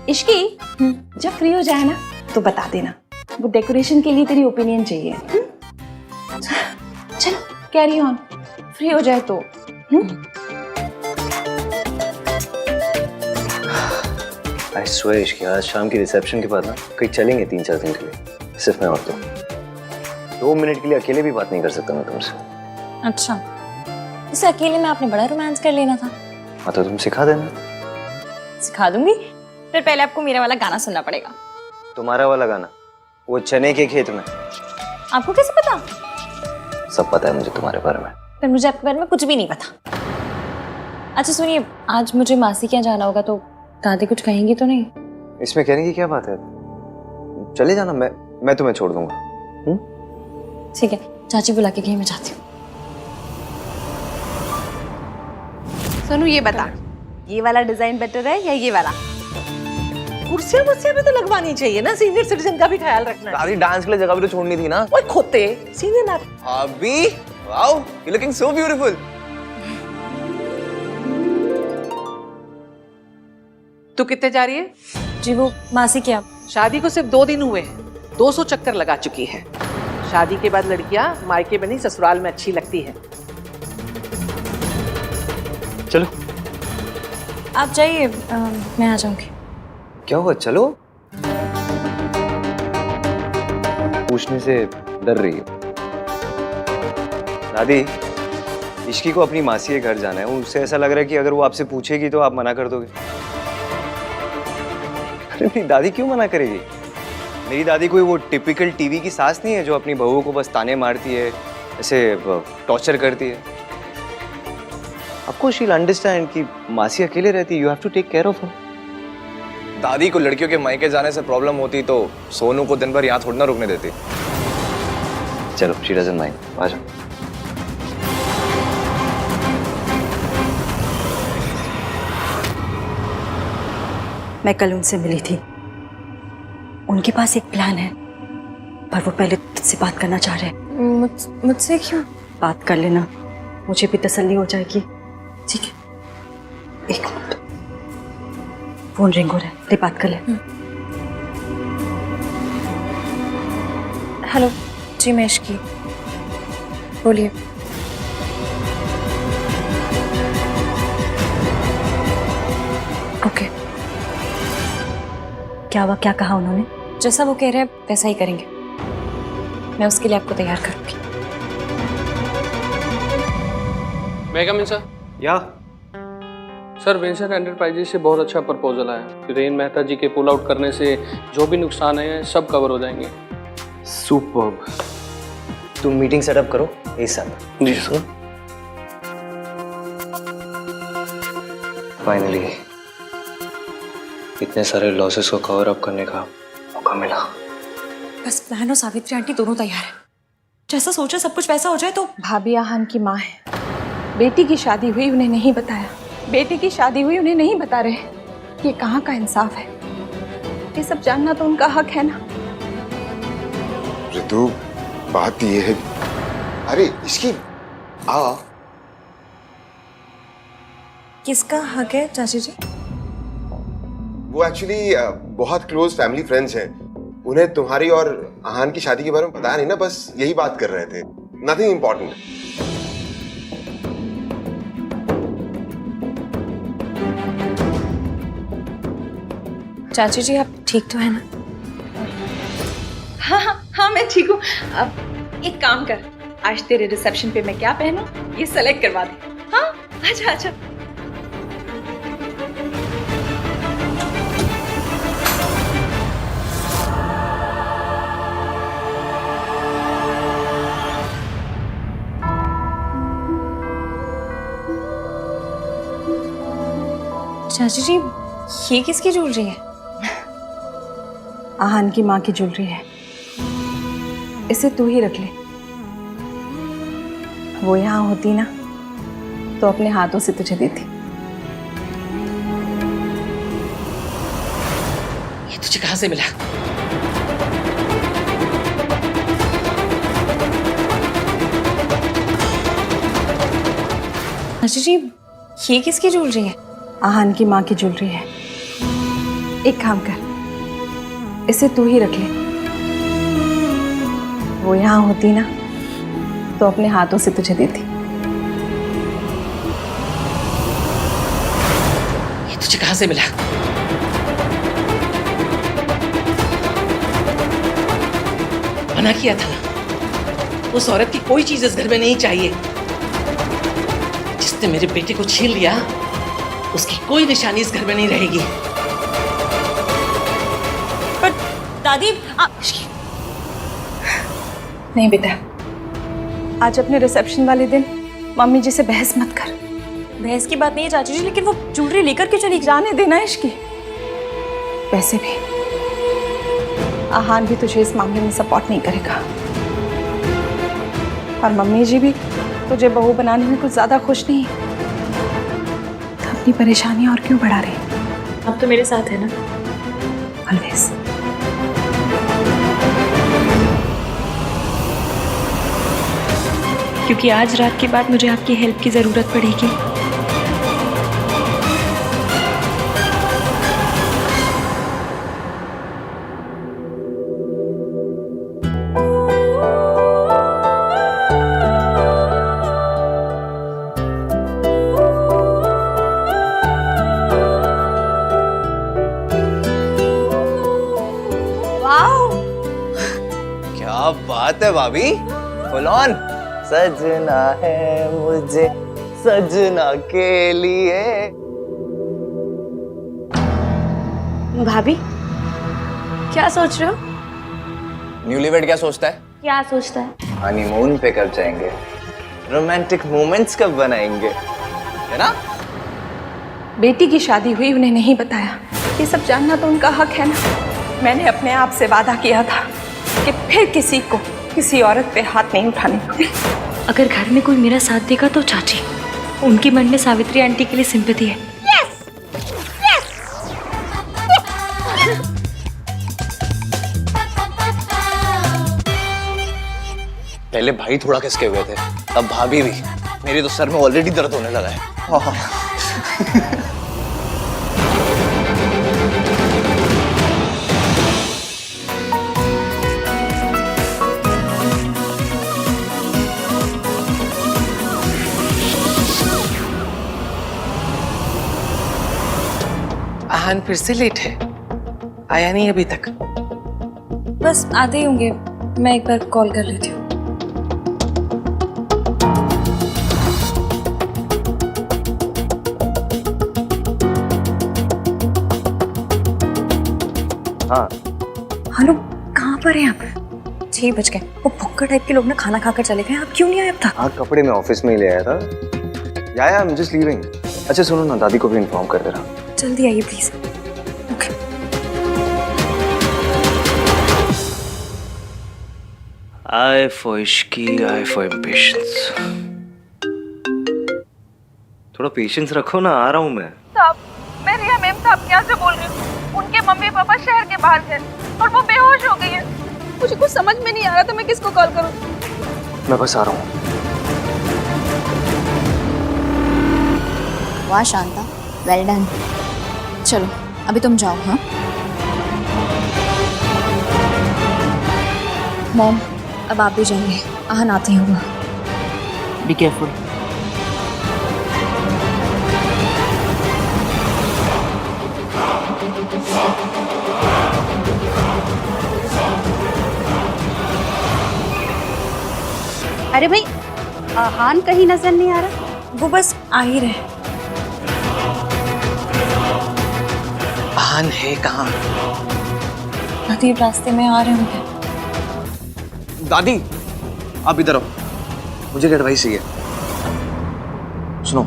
इश्की, जब फ्री हो जाए ना तो बता देना। वो डेकोरेशन के लिए तेरी ओपिनियन चाहिए। चलो कैरी ऑन, फ्री हो जाए तो। आई स्वेयर इश्की, आज शाम की रिसेप्शन के बाद ना कहीं चलेंगे 3-4 दिन के लिए, सिर्फ मैं और तुम। 2 मिनट के लिए अकेले भी बात नहीं कर सकता मैं तुमसे। अच्छा, इसे अकेले में आपने बड़ा रोमांस कर लेना था। हाँ तो तुम सिखा देना। सिखा दूंगी, फिर पहले आपको मेरा वाला गाना सुनना पड़ेगा। तुम्हारा वाला गाना? वो चने के खेत में? आपको कैसे पता? सब पता है मुझे तुम्हारे बारे में। फिर मुझे आपके बारे में कुछ भी नहीं पता। अच्छा सुनिए, आज मुझे मासी के यहाँ जाना होगा तो दादी कुछ कहेंगी तो नहीं? इसमें कहने की क्या बात है, चले जाना, मैं तुम्हें छोड़ दूंगा। ठीक है, चाची बुला के गई, मैं जाती हूँ। सोनू ये बता, ये वाला डिजाइन बेटर है या ये वाला? कुर्सियां भी तो लगवानी चाहिए ना, सीनियर सिटीजन का भी ख्याल रखना है। दादी डांस के लिए जगह भी तो छोड़नी थी ना। ओए खोते, सीनियर ना। अभी wow, you looking so beautiful. तू कितने जा रही है? जी वो मासी के यहाँ। शादी को सिर्फ 2 दिन हुए हैं, 200 चक्कर लगा चुकी है। शादी के बाद लड़कियां मायके में नहीं ससुराल में अच्छी लगती है। चलो आप जाइए, मैं आ जाऊंगी। क्या हुआ, चलो। पूछने से डर रही है दादी। इश्की को अपनी मासी के घर जाना है, उससे ऐसा लग रहा है कि अगर वो आपसे पूछेगी तो आप मना कर दोगे। अरे मेरी दादी क्यों मना करेगी? मेरी दादी कोई वो टिपिकल टीवी की सास नहीं है जो अपनी बहू को बस ताने मारती है, ऐसे टॉर्चर करती है। आपको शी विल अंडरस्टैंड कि मासी अकेले रहती है, you have to take care of her. दादी को लड़कियों के मायके जाने से प्रॉब्लम होती तो सोनू को दिन भर यहाँ थोड़ा ना रुकने देती। चलो, शी डजंट माइंड, आ जाओ। मैं कल उनसे मिली थी, उनके पास एक प्लान है, पर वो पहले तुझसे बात करना चाह रहे हैं। मुझसे क्यों? बात कर लेना, मुझे भी तसल्ली हो जाएगी। ठीक है, एक मिनट, फोन रिंग हो रहा है, ले बात कर ले। हेलो जी, मैं इश्की, बोलिए। ओके, क्या हुआ, क्या कहा उन्होंने? जैसा वो कह रहे हैं वैसा ही करेंगे। मैं उसके लिए आपको तैयार करूंगी। मैं कम इन सर? या सर, वेंचर एंटरप्राइजेज से बहुत अच्छा प्रपोजल आया। रेन मेहता जी के पुल आउट करने से जो भी नुकसान है सब कवर हो जाएंगे। सुपर्ब। तुम मीटिंग सेटअप करो ASAP। जी सर। फाइनली इतने सारे लॉसेस को कवर अप करने का मौका मिला। बस बहन और सावित्री आंटी दोनों तैयार है। जैसा सोचा सब कुछ वैसा हो जाए तो। भाभी आहान की माँ है, बेटी की शादी हुई उन्हें नहीं बताया, बेटी की शादी हुई उन्हें नहीं बता रहे। ये कहाँ का इंसाफ है? ये सब जानना तो उनका हक है ना। ऋतु, बात ये है, अरे इसकी आ किसका हक है चाची जी? वो एक्चुअली बहुत क्लोज फैमिली फ्रेंड्स हैं। उन्हें तुम्हारी और आहान की शादी के बारे में पता नहीं ना, बस यही बात कर रहे थे। Nothing important. चाची जी आप ठीक तो है ना? हाँ मैं ठीक हूँ। अब एक काम कर, आज तेरे रिसेप्शन पे मैं क्या पहनूं ये सेलेक्ट करवा दे। हाँ आजा आजा। चाची जी ये किसकी ज्वेलरी है? आहान की माँ की ज्वेलरी है, इसे तू ही रख ले। वो यहाँ होती ना तो अपने हाथों से तुझे देती। ये तुझे कहाँ से मिला? चाची जी ये किसकी ज्वेलरी है? आहान की माँ की ज्वेलरी है। एक काम कर, इसे तू ही रख ले। वो यहाँ होती ना तो अपने हाथों से तुझे देती। ये तुझे कहाँ से मिला? मना किया था ना, उस औरत की कोई चीज इस घर में नहीं चाहिए। जिसने मेरे बेटे को छीन लिया उसकी कोई निशानी इस घर में नहीं रहेगी। पर दादी आप... नहीं बेटा, आज अपने रिसेप्शन वाले दिन मम्मी जी से बहस मत कर। बहस की बात नहीं है चाची जी, लेकिन वो ज्वेलरी लेकर क्यों चली? जाने देना इसकी। वैसे भी आहान भी तुझे इस मामले में सपोर्ट नहीं करेगा, और मम्मी जी भी तुझे बहू बनाने में कुछ ज्यादा खुश नहीं है। तो अपनी परेशानी और क्यों बढ़ा रही? अब तो मेरे साथ है ना ऑलवेज। क्योंकि आज रात के बाद मुझे आपकी हेल्प की जरूरत पड़ेगी। क्या बात है भाभी, फुल ऑन। सजना है मुझे सजना के लिए। भाभी क्या सोच रहे हो? न्यूलीवेड क्या सोचता है? क्या सोचता है? हनीमून पे कब जाएंगे, रोमांटिक मोमेंट्स कब बनाएंगे, है ना? बेटी की शादी हुई, उन्हें नहीं बताया। ये सब जानना तो उनका हक है ना। मैंने अपने आप से वादा किया था कि फिर किसी को किसी औरत पे हाथ नहीं उठाने का। अगर घर में कोई मेरा साथ देगा तो चाची, उनके मन में सावित्री आंटी के लिए सिंपैथी है। पहले भाई थोड़ा खिसके हुए थे, अब भाभी भी। मेरे तो सर में ऑलरेडी दर्द होने लगा है। आहान फिर से लेट है, आया नहीं अभी तक। बस आते ही होंगे, मैं एक बार कॉल कर लेती हूँ। हाँ हेलो, कहाँ पर हैं आप? 6 बज गए। वो भुक्कड़ टाइप के लोग ना खाना खाकर चले गए, आप क्यों नहीं आए अब तक? हाँ, कपड़े मैं ऑफिस में ही ले आया था। या आई एम जस्ट लीविंग। अच्छा सुनो ना, दादी को भी इन्फॉर्म कर दे रहा। जल्दी आइए please. Okay. I for Ishki, I for impatience. थोड़ा पेशेंस रखो ना, आ रहा हूं मैं। मेरी मेमता आप क्या से बोल रहे हो? उनके मम्मी पापा शहर के बाहर थे और वो बेहोश हो गई है। मुझे कुछ समझ में नहीं आ रहा था मैं किसको कॉल करूं। मैं बस आ रहा हूँ। वाह शांता, वेल डन। चलो अभी तुम जाओ। हाँ मॉम, अब आप भी जाइए, आहन आते होगा। Be careful. अरे भाई, आहान कहीं नजर नहीं आ रहा। वो बस आ ही रहे। आहान है कहाँ? दादी रास्ते में आ रहे होंगे। दादी आप इधर आओ, मुझे एक एडवाइस चाहिए। सुनो,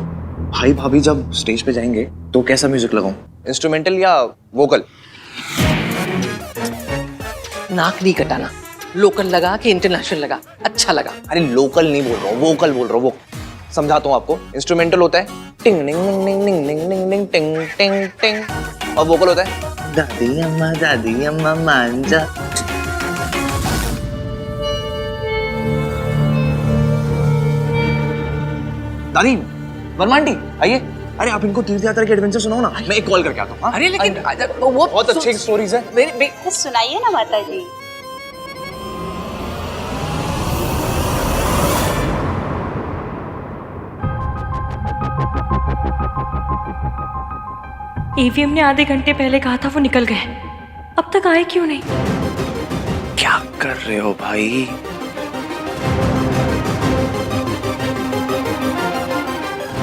भाई भाभी जब स्टेज पे जाएंगे तो कैसा म्यूजिक लगाऊं? इंस्ट्रूमेंटल या वोकल? नाक नहीं कटाना, लोकल लगा कि इंटरनेशनल लगा? अच्छा लगा। अरे लोकल नहीं बोल रहा हूँ, वोकल बोल रहा हूँ। वो समझाता हूँ आपको। इंस्ट्रूमेंटल होता है टिंग निंग निंग निंग निंग निंग निंग निंग टिंग टिंग टिंग, और वोकल होता है दादी अम्मा मांझा। दादी, वर्मा आंटी आइए। अरे आप इनको तीर्थ यात्रा के एडवेंचर सुनाओ ना, मैं एक कॉल करके आता हूँ। अरे लेकिन वो बहुत अच्छी स्टोरीज है। कुछ सुनाइए ना माता जी। ईवीएम ने आधे घंटे पहले कहा था वो निकल गए, अब तक आए क्यों नहीं? क्या कर रहे हो भाई?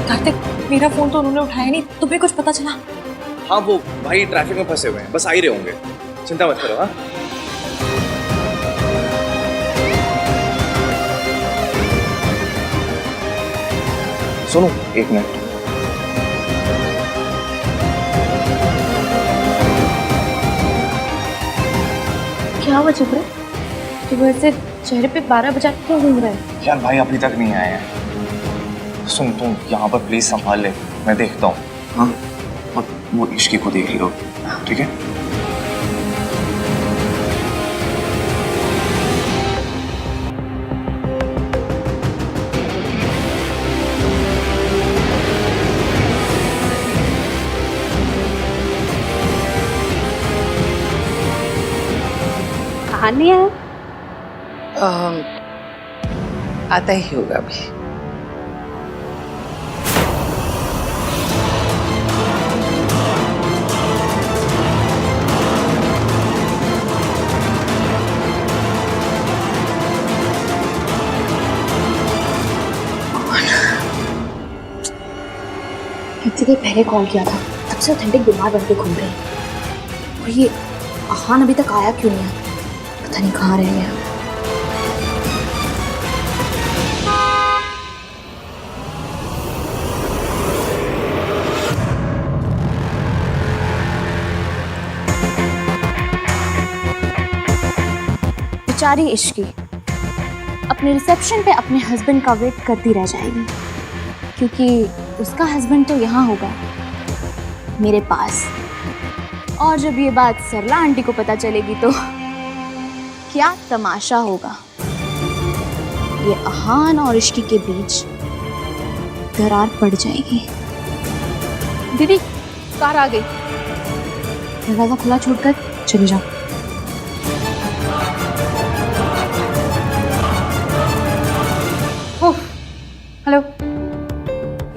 कार्तिक, मेरा फोन तो उन्होंने उठाया नहीं, तुम्हें कुछ पता चला? हाँ वो भाई ट्रैफिक में फंसे हुए हैं, बस आ ही रहे होंगे, चिंता मत करो। हाँ सुनो एक मिनट। क्या हुआ चुप रहे? सुबह से चेहरे पे 12 बजा क्यों घूम रहे हैं? यार भाई अभी तक नहीं आए हैं। सुन तुम यहाँ पर प्लीज संभाल ले, मैं देखता हूँ। हाँ और वो इश्की को देख लो, ठीक है? आहान नहीं आया? आता ही होगा अभी। इतनी देर पहले कॉल किया था, तब से ऑथेंटिक बीमार बन के घूम रहे हैं। और ये आहान अभी तक आया क्यों नहीं है? पता नहीं कहाँ रह गया। बेचारी इश्की अपने रिसेप्शन पे अपने हस्बैंड का वेट करती रह जाएगी, क्योंकि उसका हस्बैंड तो यहाँ होगा मेरे पास। और जब ये बात सरला आंटी को पता चलेगी तो क्या तमाशा होगा। ये आहान और इश्की के बीच दरार पड़ जाएगी। दीदी कार आ गई, दरवाजा खुला छोड़कर चली जाओ। हेलो,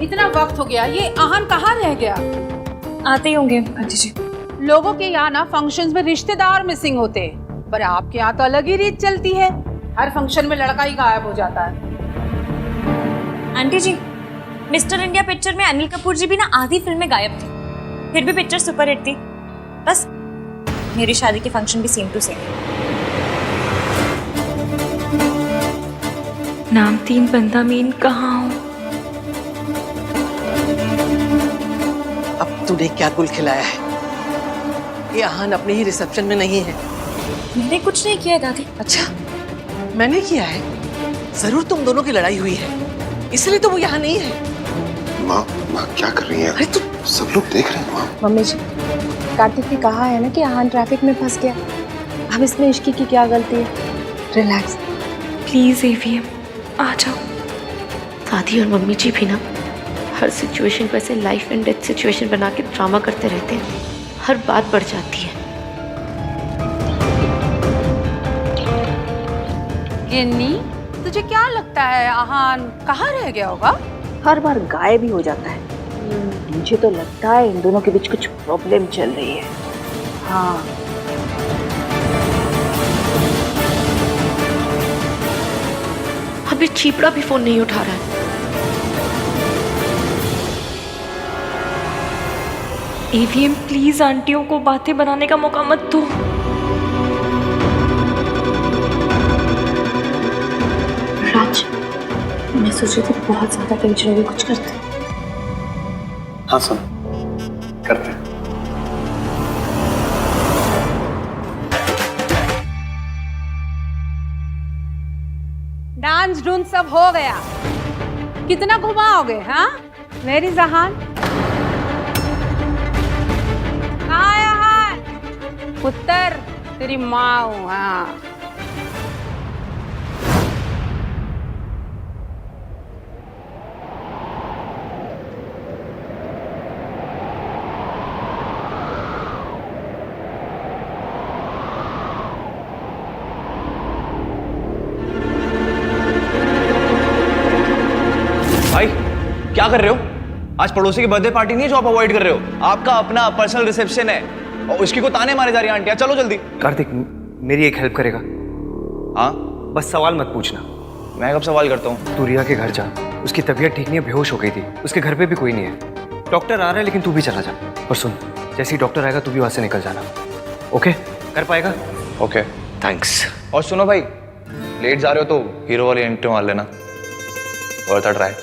इतना वक्त हो गया, ये आहान कहाँ रह गया? आते ही होंगे आंटी जी। लोगों के यहाँ ना फंक्शंस में रिश्तेदार मिसिंग होते हैं, पर आपके यहाँ तो अलग ही रीत चलती है। हर फंक्शन में लड़का ही गायब हो जाता है। आंटी जी, मिस्टर इंडिया पिक्चर में अनिल कपूर जी भी ना आधी फिल्म में गायब थे, फिर भी पिक्चर सुपरहिट थी। बस मेरी शादी के फंक्शन भी सेम टू सेम। नाम 3 बंदा मीन कहाँ हो? अब तूने क्या गुल खिलाया है? ये आहान अपने ही रिसेप्शन में नहीं है। मैंने कुछ नहीं किया दादी। अच्छा, मैंने किया है? जरूर तुम दोनों की लड़ाई हुई है, इसलिए तो वो यहाँ नहीं है। माँ माँ क्या कर रही है? सब लोग देख रहे हैं माँ। मम्मी जी, कार्तिक ने कहा है ना कि आहान ट्रैफिक में फंस गया। अब इसमें इश्की की क्या गलती है? रिलैक्स। प्लीज एवीएम आ जाओ। दादी और मम्मी जी भी ना हर सिचुएशन को ऐसे लाइफ एंड डेथ सिचुएशन बना के ड्रामा करते रहते हैं। हर बात बढ़ जाती है। गिन्नी, तुझे क्या लगता है आहान कहाँ रह गया होगा? हर बार गायब ही हो जाता है। मुझे तो लगता है इन दोनों के बीच कुछ प्रॉब्लम चल रही है। हाँ, अभी चीपड़ा भी फोन नहीं उठा रहा है। एवीएम प्लीज आंटियों को बातें बनाने का मौका मत दो। राज, मैं सोच रही थी बहुत ज्यादा टेंशन होगी, कुछ करते। हाँ सुन, करते हैं। डांस ढूंढ सब हो गया। कितना घुमाओगे? हाँ मेरी जहान, कहाँ है आहान? पुत्र, तेरी माँ हूँ। हाँ भाई क्या कर रहे हो? आज पड़ोसी की बर्थडे पार्टी नहीं है जो आप अवॉइड कर रहे हो। आपका अपना पर्सनल रिसेप्शन है और उसकी को ताने मारे जा रही है आंटियां। चलो जल्दी। कार्तिक, मेरी एक हेल्प करेगा? हाँ बस सवाल मत पूछना। मैं कब सवाल करता हूँ? तू रिया के घर जा, उसकी तबीयत ठीक नहीं है, बेहोश हो गई थी। उसके घर पे भी कोई नहीं है। डॉक्टर आ रहा है लेकिन तू भी चला जा। और सुन, जैसे ही डॉक्टर आएगा तू भी वहां से निकल जाना। ओके? कर पाएगा? Okay thanks. और सुनो भाई, लेट जा रहे हो तो हीरो वाली एंट्री मार लेना। Worth a try.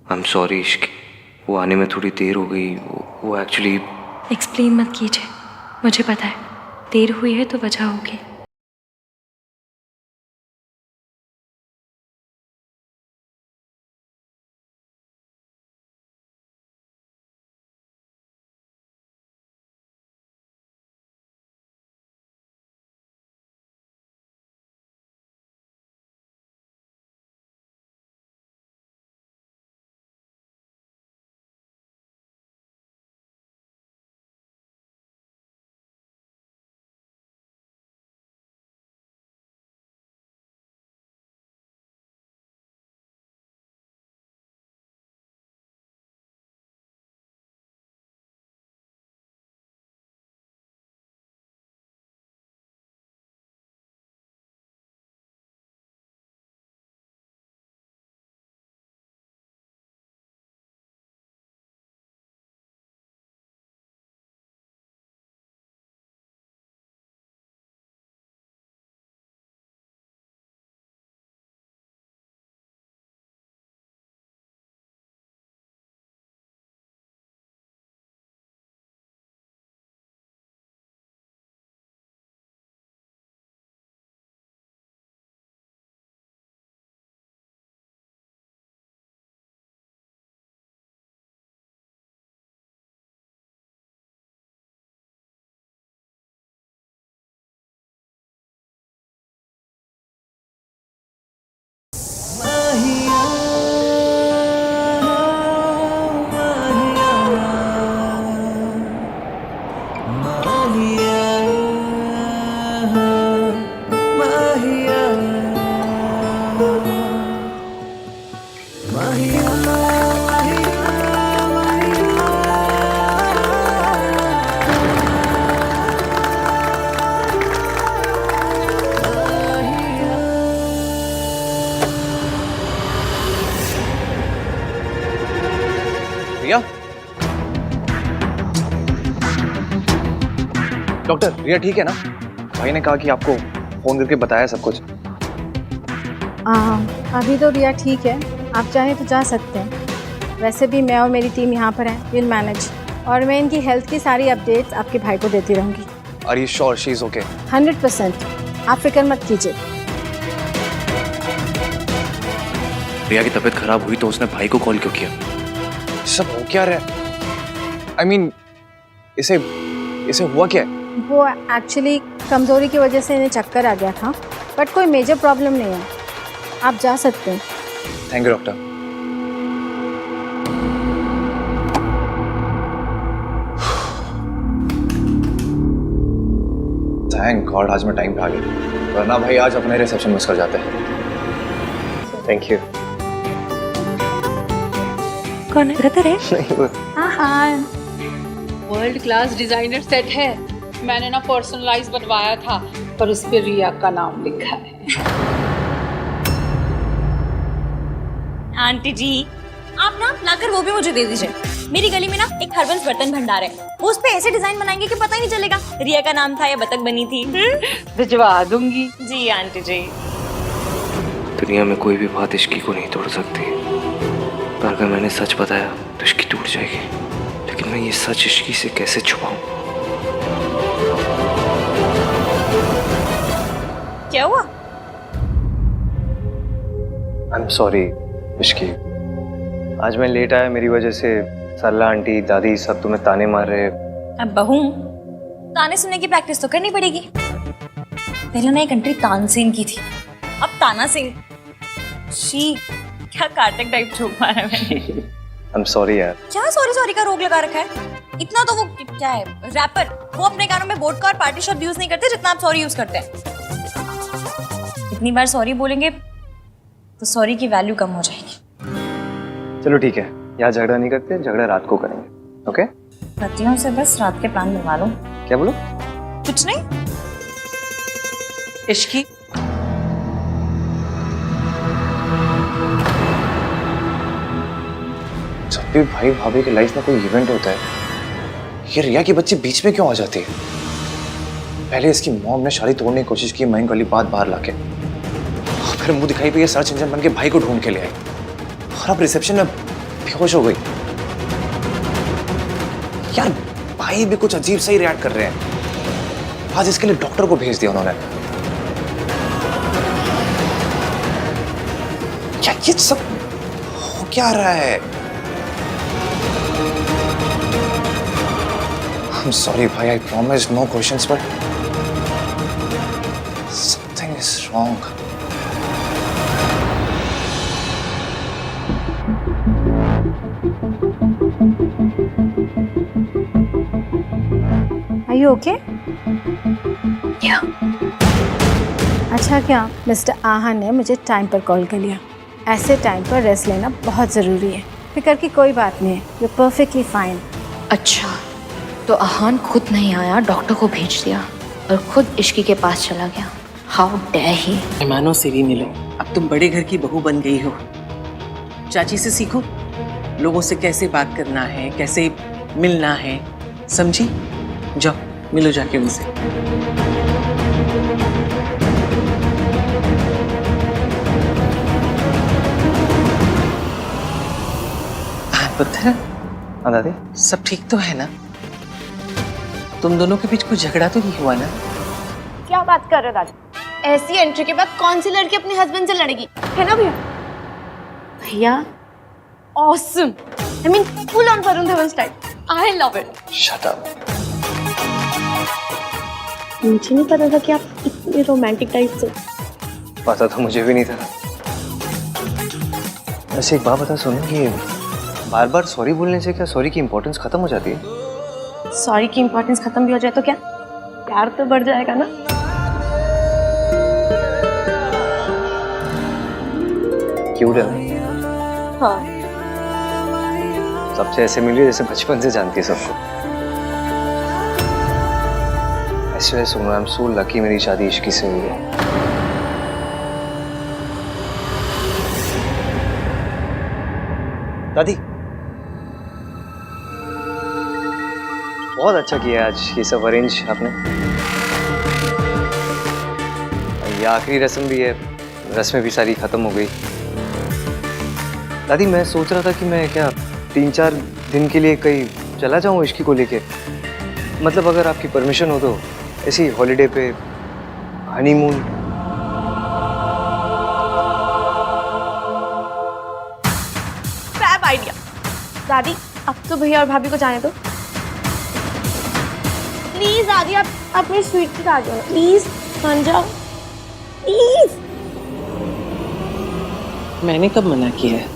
I am sorry इश्क, वो आने में थोड़ी देर हो गई। वो एक्चुअली एक्सप्लेन मत कीजिए, मुझे पता है देर हुई है तो वजह होगी। रिया, डॉक्टर रिया ठीक है ना? भाई ने कहा कि आपको फोन करके बताया सब कुछ। अभी तो रिया ठीक है, आप चाहें तो जा सकते हैं। वैसे भी मैं और मेरी टीम यहाँ पर है, विल मैनेज। और मैं इनकी हेल्थ की सारी अपडेट्स आपके भाई को देती रहूँगी। Are you sure she is okay? 100%, आप फिक्र मत कीजिए। रिया की तबीयत खराब हुई तो उसने भाई को कॉल क्यों किया? सब हो क्या रहा है? I mean, इसे हुआ क्या है? वो एक्चुअली कमजोरी की वजह से इन्हें चक्कर आ गया था, बट कोई मेजर प्रॉब्लम नहीं है, आप जा सकते हैं। Thank you doctor. Thank God आज मैं टाइम पे आ गया, वरना भाई आज अपने रिसेप्शन मिस कर जाते हैं। Thank you. कौन है? रतर है? नहीं वो हाँ, वर्ल्ड क्लास डिजाइनर सेट है। मैंने ना पर्सनलाइज बनवाया था, पर उस पे रिया का नाम लिखा है। आंटी जी, आप ना लाकर वो भी मुझे दे दीजिए। मेरी गली में ना एक हरबंस बर्तन भंडार है, वो उस पे ऐसे डिजाइन बनाएंगे कि पता ही नहीं चलेगा रिया का नाम था या बतख बनी थी। भिजवा दूंगी। जी आंटी जी। दुनिया में कोई भी बात इश्की को नहीं तोड़ सकती, पर अगर मैंने सच बताया तो इश्की टूट जाएगी। लेकिन मैं ये सच इश्की से कैसे छुपाऊं? क्या हुआ? आई एम सॉरी इश्की, आज मैं लेट आया, मेरी वजह से सरला आंटी दादी सब तुम्हें ताने मार रहे। अब बहू, ताने सुनने की प्रैक्टिस तो करनी पड़ेगी। पहले ना एक एंट्री तानसेन की थी, अब ताना सिंह। शी, क्या कार्तिक टाइप जोक मारा है मैंने। आई एम सॉरी यार। क्या सॉरी सॉरी का रोग लगा रखा है? इतना तो वो क्या है रैपर, वो अपने गानों में वोडका और पार्टी शब्द यूज नहीं करते जितना आप सॉरी यूज करते हैं। इतनी बार सॉरी बोलेंगे तो सॉरी की वैल्यू कम हो जाएगी। चलो ठीक है, यहाँ झगड़ा नहीं करते, झगड़ा रात को करेंगे। ओके? पतियों से बस रात के प्लान बनवा लो। क्या बोलो? कुछ नहीं। इश्की, जब भी भाई भाभी की लाइफ में कोई इवेंट होता है, ये रिया की बच्ची बीच में क्यों आ जाती है? पहले इसकी मॉम ने शादी तोड़ने की कोशिश की महंग वाली बात बाहर लाके, फिर मुंह दिखाई पे ये सर्च इंजन बन के भाई को ढूंढ के ले आई, और अब रिसेप्शन में बेहोश हो गई। यार भाई भी कुछ अजीब सा ही रिएक्ट कर रहे हैं। आज इसके लिए डॉक्टर को भेज दिया उन्होंने। क्या ये सब हो क्या रहा है? I'm sorry भाई, I promise no questions, but something is wrong. Are you okay? Yeah. अच्छा क्या मिस्टर आहा ने मुझे टाइम पर कॉल कर लिया। ऐसे टाइम पर रेस्ट लेना बहुत ज़रूरी है। फिक्र की कोई बात नहीं है, यू परफेक्टली फाइन। अच्छा, तो आहान खुद नहीं आया, डॉक्टर को भेज दिया और खुद इश्की के पास चला गया। How dare he. मेहमानों से भी मिलो, अब तुम बड़े घर की बहू बन गई हो। चाची से सीखो, लोगों से कैसे बात करना है, कैसे मिलना है, समझी? जाओ मिलो जाके उनसे। पत्थर, हाँ दादी, सब ठीक तो है ना? तुम दोनों के बीच कुछ झगड़ा तो नहीं हुआ ना? क्या बात कर रहे हो दादी? ऐसी एंट्री के बाद कौन सी लड़की अपने हस्बैंड से लड़ेगी, है ना भैया? भैया awesome, I mean full on Varun Dhawan style. I love it. Shut up. मुझे नहीं पता था कि आप इतने रोमांटिक टाइप से। पता तो मुझे भी नहीं था। वैसे एक बात बता सुनो, कि बार बार सॉरी बोलने से क्या सॉरी की इम्पोर्टेंस खत्म हो जाती है? सॉरी की इम्पोर्टेंस खत्म भी हो जाए तो क्या प्यार तो बढ़ जाएगा ना? क्यूट है ना? हाँ। सबसे ऐसे मिली जैसे बचपन से जानती है सबको। ऐसे सुनो, आई एम सो लकी मेरी शादी इश्की से हुई है। दादी, बहुत अच्छा किया आज ये सब अरेंज आपने। ये आखिरी रस्म भी है, रस्में भी सारी खत्म हो गई। दादी मैं सोच रहा था कि मैं क्या 3-4 दिन के लिए कहीं चला जाऊं इश्की को लेके। मतलब अगर आपकी परमिशन हो तो ऐसी हॉलीडे पे, हनीमून। दादी अब तो भैया और भाभी को जाने दो। प्लीज दादी आप मेरी स्वीट की आ जाओ, प्लीज मान जाओ प्लीज। मैंने कब मना किया है?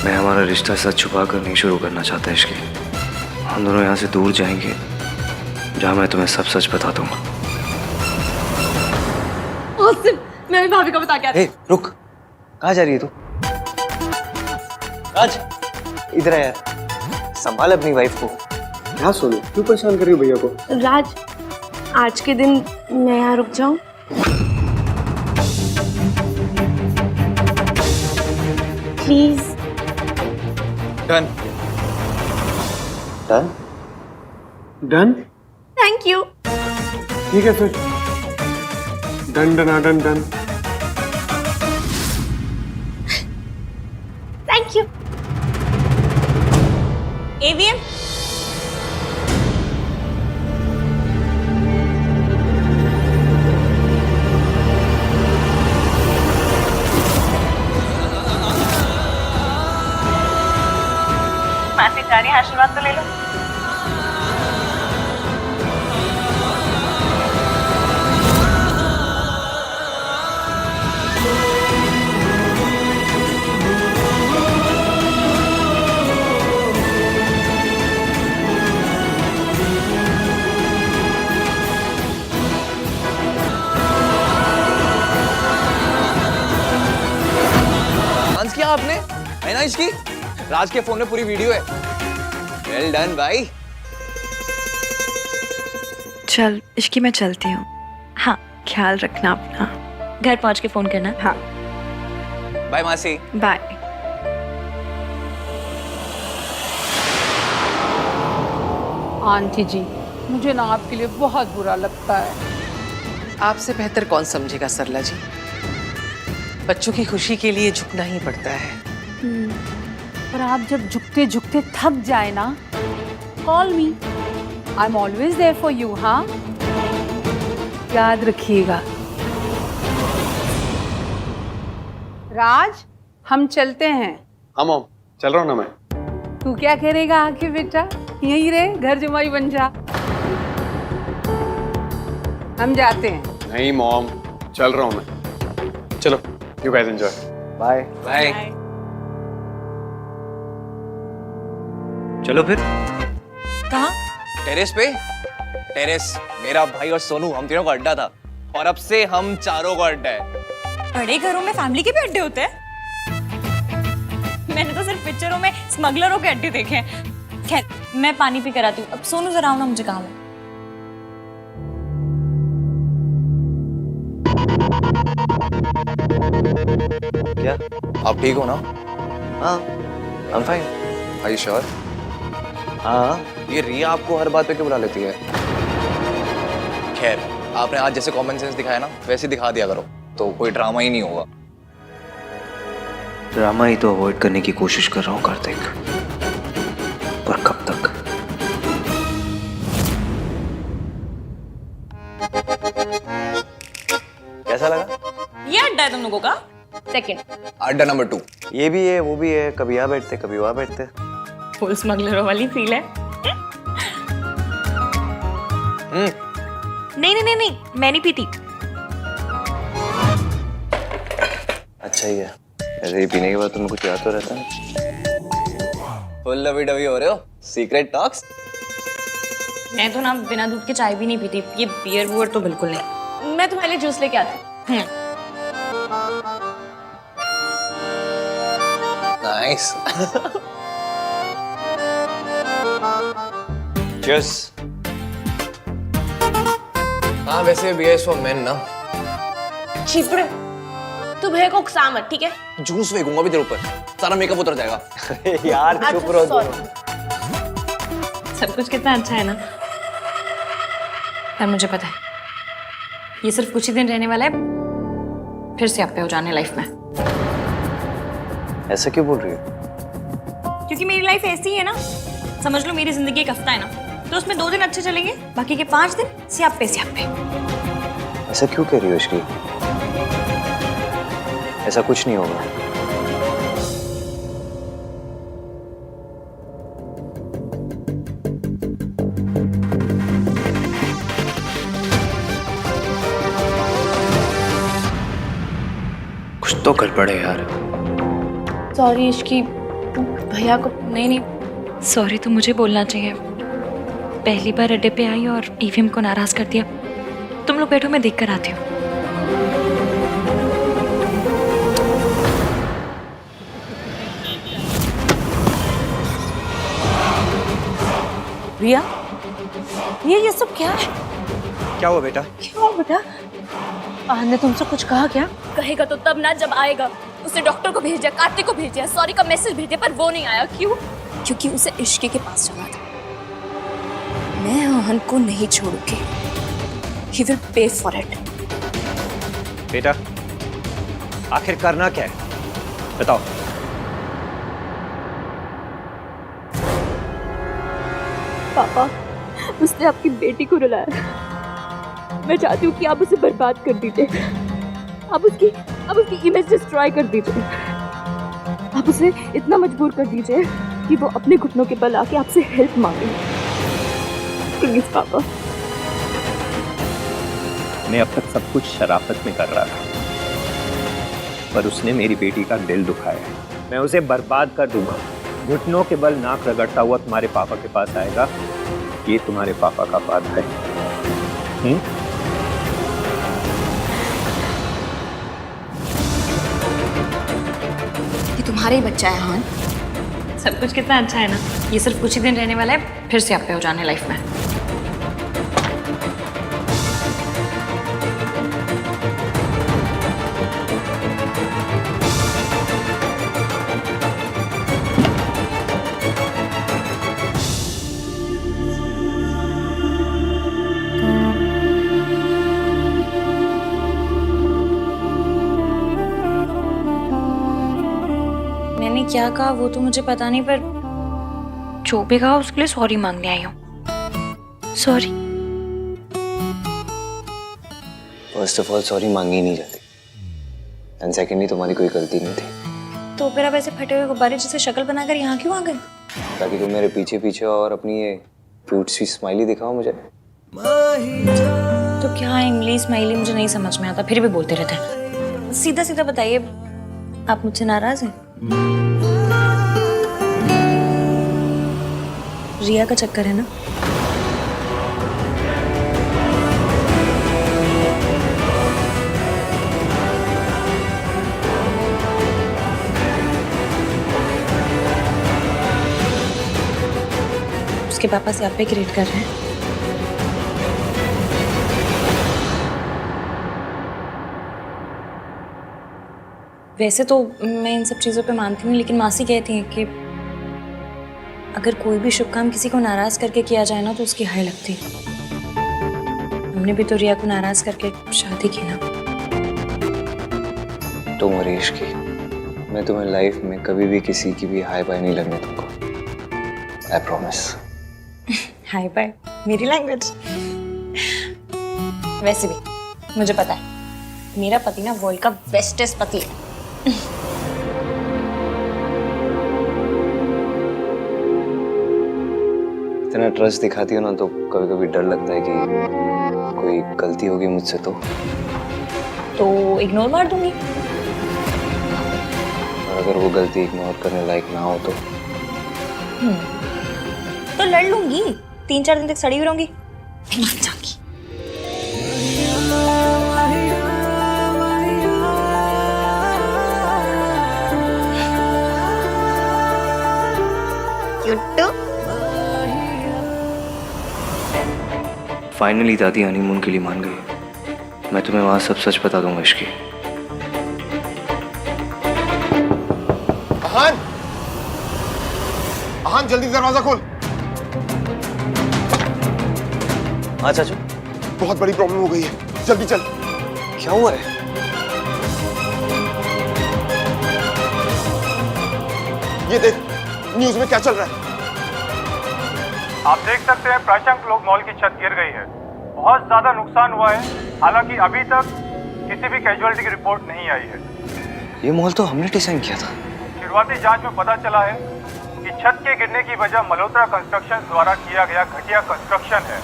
मैं हमारा रिश्ता सच छुपा कर नहीं शुरू करना चाहता इश्की। हम दोनों यहाँ से दूर जाएंगे जहाँ मैं तुम्हें सब सच बता दूंगा। मैं भी भाभी को बता के आती हूँ। रुक, कहाँ जा रही है तू? राज इधर आ यार, संभाल अपनी वाइफ को। हाँ सोनू, क्यों परेशान कर रही हो भैया को? राज आज के दिन मैं यहाँ रुक जाऊं? Please. Done done done? Thank you. ठीक है फिर, done done done done. Thank you. AVM मासी जा रही है, आशीर्वाद तो ले लो। डांस किया आपने, है ना इसकी? राज के फोन में पूरी वीडियो है। वेल डन भाई। चल इश्की मैं चलती हूँ। हाँ ख्याल रखना अपना। घर पहुंच के फोन करना। हाँ बाय मासी। बाय। आंटी जी मुझे ना आपके लिए बहुत बुरा लगता है। आपसे बेहतर कौन समझेगा सरला जी? बच्चों की खुशी के लिए झुकना ही पड़ता है। पर आप जब झुकते झुकते थक जाए ना, call me, I am always there for you. हाँ याद रखिएगा। राज हम चलते हैं। हाँ मॉम, चल रहा हूँ ना मैं। तू क्या करेगा आके बेटा? यहीं रहे, घर जमाई बन जा। हम जाते हैं। नहीं मॉम, चल रहा हूँ मैं। चलो, you guys enjoy. Bye bye. चलो फिर। कहाँ? टेरेस पे। टेरेस मेरा भाई और सोनू, हम तीनों का अड्डा था और अब से हम चारों का अड्डा है। बड़े घरों में फैमिली के भी अड्डे होते हैं? मैंने तो सिर्फ पिक्चरों में स्मगलरों के अड्डे देखे हैं। खैर मैं पानी पी कर आती हूँ। अब सोनू जरा आओ ना, मुझे काम है। क्या आप ठीक हो ना? हाँ I am fine. Are you sure? हाँ। ये रिया आपको हर बात पे क्यों बुला लेती है? खैर आपने आज जैसे कॉमन सेंस दिखाया ना, वैसे दिखा दिया करो तो कोई ड्रामा ही नहीं होगा। ड्रामा ही तो अवॉइड करने की कोशिश कर रहा हूँ कार्तिक, पर कब तक? कैसा लगा? ये अड्डा है तुम लोगों का? सेकंड। अड्डा नंबर 2। ये भी है, वो भी है, कभी यहाँ बैठते कभी वहाँ बैठते। फुल स्मगलरों वाली फील है। नहीं नहीं नहीं नहीं, मैं नहीं पीती। अच्छा ही है, ऐसे ही पीने के बाद तुम्हें कुछ याद तो रहता है। फुल लवी डवी हो रहे हो, सीक्रेट टॉक्स। मैं तो ना बिना दूध के चाय भी नहीं पीती। ये बियर वुअर तो बिल्कुल नहीं। मैं तुम्हारे लिए जूस लेके आती हूँ। नाइस। चीयर्स। हाँ वैसे बीयर फॉर मेन ना। छिपड़े तू भैया को उकसा मत, ठीक है? जूस फेंकूंगा भी तेरे ऊपर, सारा मेकअप उतर जाएगा। यार चुप रहो तुम। सब कुछ कितना अच्छा है ना। पर मुझे पता है ये सिर्फ कुछ ही दिन रहने वाला है, फिर से आप पे हो जाने लाइफ में। ऐसा क्यों बोल रही हो? क्योंकि मेरी लाइफ ऐसी ही है ना। समझ लो मेरी जिंदगी एक हफ्ता है ना, तो उसमें 2 दिन अच्छे चलेंगे, बाकी के 5 दिन सियाप पे। ऐसा क्यों कह रही हो इसकी? ऐसा कुछ नहीं होगा। कुछ तो गड़बड़ है यार। सॉरी इश्की, भैया को नहीं, सॉरी तो मुझे बोलना चाहिए। पहली बार अड्डे पे आई और ईवीएम को नाराज कर दिया। तुम लोग बैठो, मैं देख कर आती हूँ। रिया, ये सब क्या है? क्या हुआ बेटा? क्या हुआ बेटा? आहन ने तुमसे कुछ कहा क्या? कहेगा तो तब ना जब आएगा। उसने डॉक्टर को भेजा, कार्तिक को भेजा, सॉरी का मैसेज भेजे, पर वो नहीं आया। क्यों? क्योंकि उसे इश्की के पास जाना था। मैं आहन को नहीं छोड़ूंगी। He will pay for it. बेटा आखिर करना क्या है बताओ। पापा, उसने आपकी बेटी को रुलाया। मैं चाहती हूँ कि आप उसे बर्बाद कर दीजिए। आप उसकी इमेज डिस्ट्रॉय कर दीजिए। आप उसे इतना मजबूर कर दीजिए कि वो अपने घुटनों के बल आके आपसे हेल्प मांगे। प्लीज पापा। मैं अब तक सब कुछ शराफत में कर रहा था, पर उसने मेरी बेटी का दिल दुखाया है। मैं उसे बर्बाद कर दूंगा। घुटनों के बल नाक रगड़ता हुआ तुम्हारे पापा के पास आएगा। ये तुम्हारे पापा का वादा है। ये तुम्हारा ही बच्चा है हान। सब कुछ कितना अच्छा है ना। ये सिर्फ कुछ ही दिन रहने वाला है, फिर से आप पे हो जाने लाइफ में। मैंने क्या कहा वो तो मुझे पता नहीं, पर जो भी कहा उसके लिए सॉरी मांगने आई हूँ। Sorry. First of all sorry मांगी नहीं जाती, एंड सेकेंडली तुम्हारी कोई गलती नहीं थी। तो फिर आप ऐसे फटे हुए गुब्बारे जैसे शक्ल बनाकर यहाँ क्यों आ गए? ताकि तुम मेरे पीछे पीछे और अपनी ये क्यूट सी स्माइली दिखाओ मुझे। तो क्या इंग्लिश स्माइली मुझे नहीं समझ में आता, फिर भी बोलते रहते हैं। सीधा सीधा बताइए, आप मुझसे नाराज हैं? रिया का चक्कर है ना? उसके पापा से आप पे क्रिएट कर रहे हैं। वैसे तो मैं इन सब चीज़ों पे मानती नहीं, लेकिन मासी कहती हैं कि अगर कोई भी शुभ काम किसी को नाराज करके किया जाए ना तो उसकी हाय लगती है। हमने भी तो रिया को नाराज करके शादी की ना। तुम और इश्की, मैं तुम्हें लाइफ में कभी भी किसी की भी हाय बाय नहीं लगने दूंगा। I promise. हाय बाय मेरी लैंग्वेज। वैसे भी मुझे पता है मेरा पति ना वर्ल्ड का बेस्टेस्ट पति है। इतना ट्रस्ट दिखाती हो ना तो कभी कभी डर लगता है कि कोई गलती होगी मुझसे तो इग्नोर मार दूंगी। और अगर वो गलती इग्नोर करने लायक ना हो तो लड़ लूंगी। 3-4 दिन तक सड़ी हुई रहूंगी, फिर मान जाऊंगी। फाइनली दादी हनीमून के लिए मान गई। मैं तुम्हें वहां सब सच बता दूंगा इश्की। आहान, आहान जल्दी दरवाजा खोल। हाँ चाचू, बहुत बड़ी प्रॉब्लम हो गई है, जल्दी चल। क्या हुआ है? ये देख न्यूज में क्या चल रहा है। आप देख सकते हैं प्राचंक लोक मॉल की छत गिर गई है। बहुत ज्यादा नुकसान हुआ है, हालांकि अभी तक किसी भी कैजुअलिटी की रिपोर्ट नहीं आई है। ये मॉल तो हमने डिजाइन किया था। शुरुआती जांच में पता चला है कि छत के गिरने की वजह मल्होत्रा कंस्ट्रक्शन द्वारा किया गया घटिया कंस्ट्रक्शन है।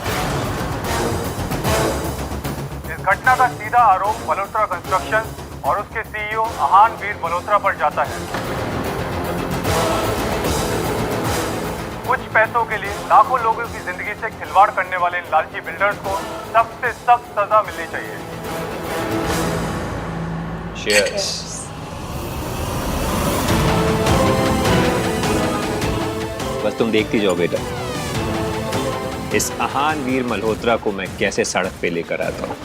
इस घटना का सीधा आरोप मल्होत्रा कंस्ट्रक्शन और उसके सीईओ आहान वीर मल्होत्रा पर जाता है। कुछ पैसों के लिए लाखों लोगों की जिंदगी से खिलवाड़ करने वाले इन लालची बिल्डर्स को सख्त से सख्त सजा मिलनी चाहिए। Cheers. बस तुम देखती जाओ बेटा, इस आहान वीर मल्होत्रा को मैं कैसे सड़क पे लेकर आता हूँ।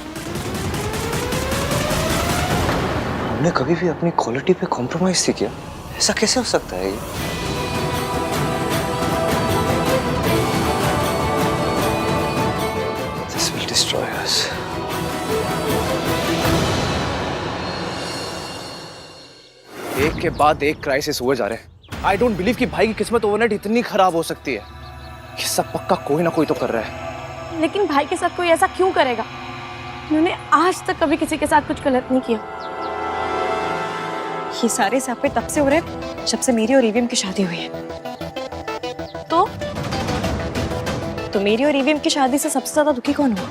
हमने कभी भी अपनी क्वालिटी पे कॉम्प्रोमाइज नहीं किया, ऐसा कैसे हो सकता है ये? This will destroy us. एक के बाद एक क्राइसिस हुए जा रहे हैं। आई डोंट बिलीव कि भाई की किस्मत ओवरनाइट इतनी खराब हो सकती है। ये सब पक्का कोई ना कोई तो कर रहा है। लेकिन भाई के साथ कोई ऐसा क्यों करेगा? उन्होंने आज तक कभी किसी के साथ कुछ गलत नहीं किया। ये सारे सापे तब से हो रहे हैं जब से मेरी और ईवीएम की शादी हुई है। तो मेरी और ईवीएम की शादी से सबसे ज्यादा दुखी कौन हुआ?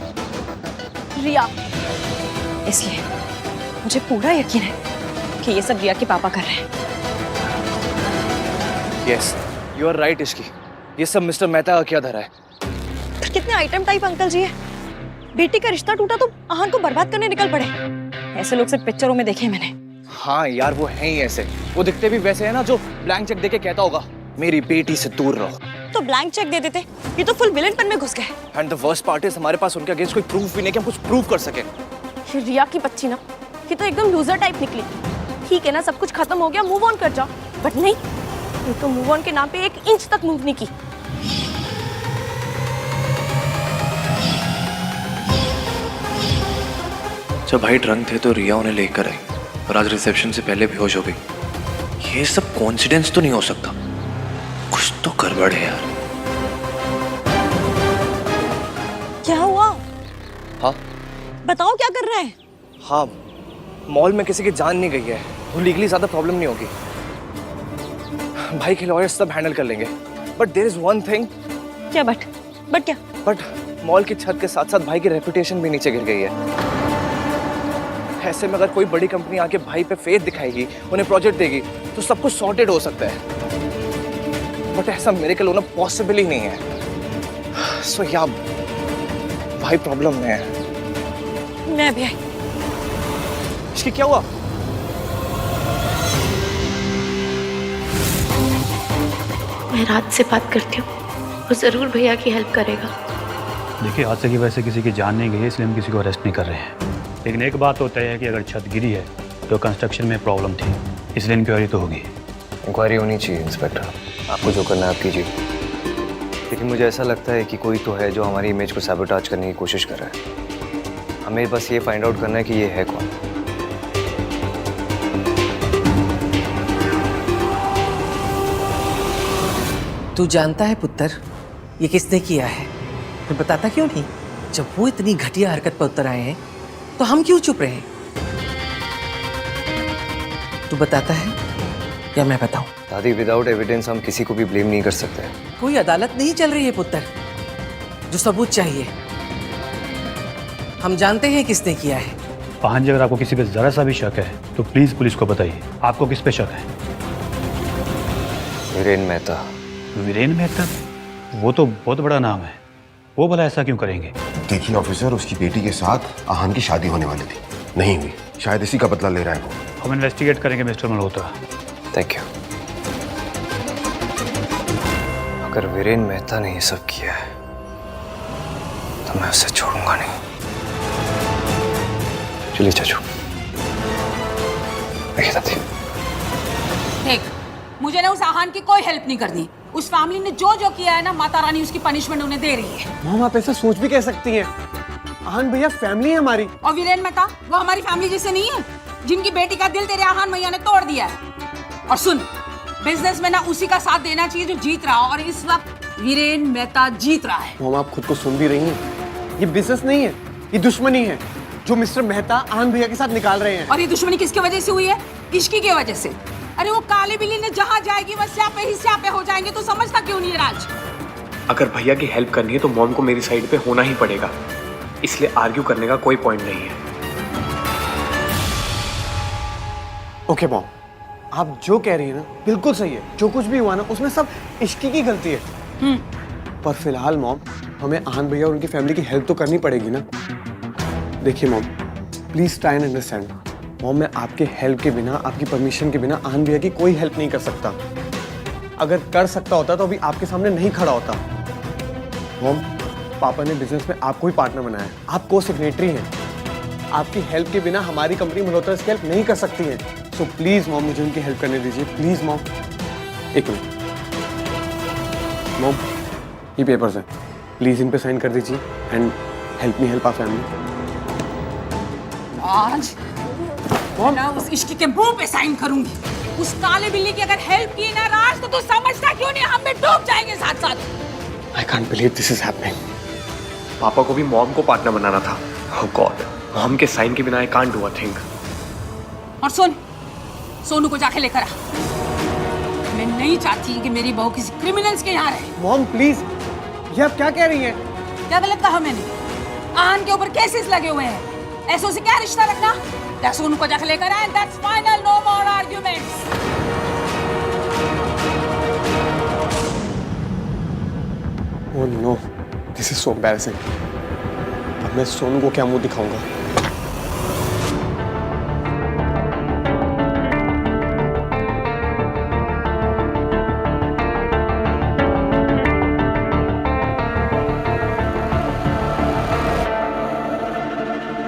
रिया। इसलिए मुझे पूरा यकीन है कि ये सब रिया के पापा कर रहे हैं। Yes, you are right Ishki. ये सब मिस्टर मेहता का क्या धरा है? पर कितने आइटम टाइप अंकल जी है। बेटी का रिश्ता टूटा तो आहान को बर्बाद करने निकल पड़े। ऐसे लोग सिर्फ पिक्चरों में देखे मैंने। हाँ यार, वो हैं ही ऐसे। वो दिखते भी वैसे है ना जो ब्लैंक चेक देके कहता होगा मेरी बेटी से दूर रहो। तो ब्लैंक चेक दे देते, ये तो फुल विलेनपन में घुस गए। And the worst part is हमारे पास उनके अगेंस्ट कोई प्रूफ भी नहीं कि हम कुछ प्रूव कर सके। ये रिया की बच्ची ना, ये तो एकदम लूजर टाइप निकली। ठीक है ना, सब कुछ खत्म हो गया, मूव ऑन कर जाओ। बट नहीं, ये तो मूव ऑन के नाम पे 1 इंच तक मूव नहीं की। जब भाई ड्रंक थे तो रिया उन्हें लेकर आई और आज रिसेप्शन से पहले बेहोश हो गई। ये सब कोइंसिडेंस तो नहीं हो सकता, कुछ तो गड़बड़ है यार। क्या हुआ? हाँ बताओ, क्या कर रहा है? हाँ, मॉल में किसी की जान नहीं गई है, वो लीगली ज्यादा प्रॉब्लम नहीं होगी। भाई के लॉयर्स सब हैंडल कर लेंगे। But there is one thing. क्या बट क्या? बट मॉल की छत के साथ साथ भाई की रेपुटेशन भी नीचे गिर गई है। ऐसे में अगर कोई बड़ी कंपनी आके भाई पे फेथ दिखाएगी, उन्हें प्रोजेक्ट देगी, तो सब कुछ सॉर्टेड हो सकता है। बट ऐसा मिरेकल होना पॉसिबल ही नहीं है। सो या भाई प्रॉब्लम में है। मैं भी आई। इसकी क्या हुआ? मैं रात से बात करती हूँ, वो जरूर भैया की हेल्प करेगा। देखिए, हादसे की वजह से किसी की जान नहीं गई है, इसलिए हम किसी को अरेस्ट नहीं कर रहे हैं। लेकिन एक बात तो तय है कि अगर छत गिरी है तो कंस्ट्रक्शन में प्रॉब्लम थी, इसलिए इंक्वायरी तो होगी। इंक्वायरी होनी चाहिए इंस्पेक्टर, आपको जो करना है आप कीजिए। लेकिन मुझे ऐसा लगता है कि कोई तो है जो हमारी इमेज को सैबोटाज करने की कोशिश कर रहा है। हमें बस ये फाइंड आउट करना है कि ये है कौन। तू जानता है पुत्र, ये किसने किया है? फिर बताता क्यों नहीं? जब वो इतनी घटिया हरकत पर उतर आए हैं तो हम क्यों चुप रहे? तू बताता है या मैं बताऊं? दादी, विदाउट एविडेंस हम किसी को भी ब्लेम नहीं कर सकते। कोई अदालत नहीं चल रही है पुत्र, जो सबूत चाहिए। हम जानते हैं किसने किया है। आहान जी, अगर आपको किसी पे जरा सा भी शक है तो प्लीज पुलिस को बताइए। आपको किस पे शक है? वीरेन मेहता। वीरेन मेहता? वो तो बहुत बड़ा नाम है, वो भला ऐसा क्यों करेंगे? देखिए ऑफिसर, उसकी बेटी के साथ आहान की शादी होने वाली थी, नहीं हुई। शायद इसी का बदला ले रहा है वो। हम इन्वेस्टिगेट करेंगे मिस्टर मल्होत्रा। Thank you. अगर वीरेन मेहता ने ये सब किया है तो मैं उसे छोड़ूंगा नहीं। चलिए चाचू। दादी, देख, मुझे ना उस आहान की कोई हेल्प नहीं करनी। उस फैमिली ने जो जो किया है ना, माता रानी उसकी पनिशमेंट उन्हें दे रही है। मॉम, आप ऐसा सोच भी कह सकती हैं? आहान भैया फैमिली है हमारी। और वीरेन मेहता, वो हमारी फैमिली जैसे नहीं है, जिनकी बेटी का दिल तेरे आहान भैया ने तोड़ दिया है। और सुन, बिजनेस में ना उसी का साथ देना चाहिए जो जीत रहा हो, और इस वक्त वीरेन मेहता जीत रहा है। मॉम, आप खुद को सुन भी रही हैं? ये बिजनेस नहीं है, ये दुश्मनी है। जो मिस्टर मेहता आनंद भैया के साथ निकाल रहे हैं। और ये दुश्मनी किसकी वजह से हुई है? इश्की की वजह से। अरे वो काली बिल्ली ने जहाँ जाएगी वह स्यापे ही स्यापे हो जाएंगे, तो समझता क्यों नहीं है राज? अगर भैया की हेल्प करनी है तो मॉम को मेरी साइड पे होना ही पड़ेगा, इसलिए आर्ग्यू करने का कोई पॉइंट नहीं है। ओके मॉम, आप जो कह रही है ना बिल्कुल सही है। जो कुछ भी हुआ ना उसमें सब इश्की की गलती है। पर फिलहाल मॉम, हमें आनंद भैया और उनकी फैमिली की हेल्प तो करनी पड़ेगी ना। देखिए mom, please try and understand. Mom, मैं आपके हेल्प के बिना, आपकी परमिशन के बिना आनंद भैया की कोई हेल्प नहीं कर सकता। अगर कर सकता होता तो अभी आपके सामने नहीं खड़ा होता। मॉम, पापा ने बिजनेस में आपको ही पार्टनर बनाया है, आप को सेक्रेटरी हैं। आपकी हेल्प के बिना हमारी कंपनी मल्होत्रा की हेल्प नहीं कर सकती है। सो प्लीज मॉम, मुझे उनकी हेल्प करने दीजिए प्लीज मॉम। एक मिनट मॉम, ये पेपर्स हैं, प्लीज इन पे साइन कर दीजिए and help me help our family. आज मैं उस इश्की के मुंह पे साइन करूंगी। उस काले बिल्ली की अगर हेल्प की ना राज, तो तू समझता क्यों नहीं हम भी डूब जाएंगे साथ साथ। I can't believe this is happening. पापा को भी मॉम को पार्टनर बनाना था। ओह गॉड, मॉम के साइन के बिना I can't do a thing. और सुन, सोनू को जाके लेकर आ। मैं नहीं चाहती कि मेरी बहू किसी क्रिमिनल्स के यहाँ रहे। मॉम प्लीज, ये आप क्या कह रही हैं? क्या गलत कहा मैंने? आन के ऊपर केसेस लगे हुए हैं, ऐसों से क्या रिश्ता रखना? या सोनू को जाके लेकर आए, that's final, no more arguments. Oh no, this is so embarrassing. अब मैं सोनू को क्या मुंह दिखाऊंगा?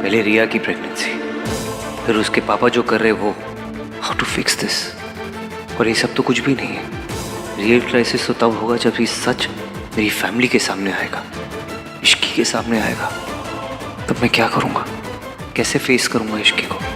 पहले रिया की प्रेगनेंसी, फिर उसके पापा जो कर रहे वो, हाउ टू फिक्स दिस। और ये सब तो कुछ भी नहीं है। रियल क्राइसिस तो तब होगा जब ये सच मेरी फैमिली के सामने आएगा, इश्की के सामने आएगा। तब मैं क्या करूंगा, कैसे फेस करूंगा इश्की को?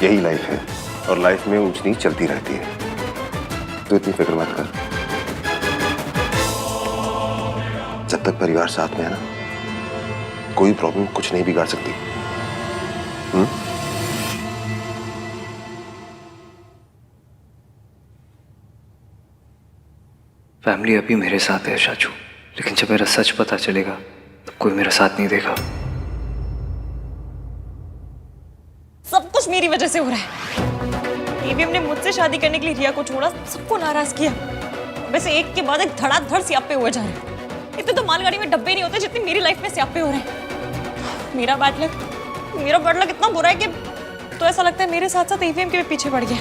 यही लाइफ है और लाइफ में ऊंच नीच चलती रहती है, तो इतनी फिक्र मत कर। जब तक परिवार साथ में है ना, कोई प्रॉब्लम कुछ नहीं बिगाड़ सकती। फैमिली अभी मेरे साथ है शाचू, लेकिन जब मेरा सच पता चलेगा तब कोई मेरा साथ नहीं देगा। सब कुछ मेरी वजह से हो रहा है। एवीएम ने मुझसे शादी करने के लिए रिया को छोड़ा, सबको नाराज किया। वैसे एक के बाद एक धड़ाधड़ स्यापे हुए जा रहे हैं। इतने तो मालगाड़ी में डब्बे नहीं होते जितने मेरी लाइफ में स्यापे हो रहे हैं। मेरा बैड लक इतना बुरा है कि तो ऐसा लगता है मेरे साथ साथ एवीएम के भी पीछे पड़ गया।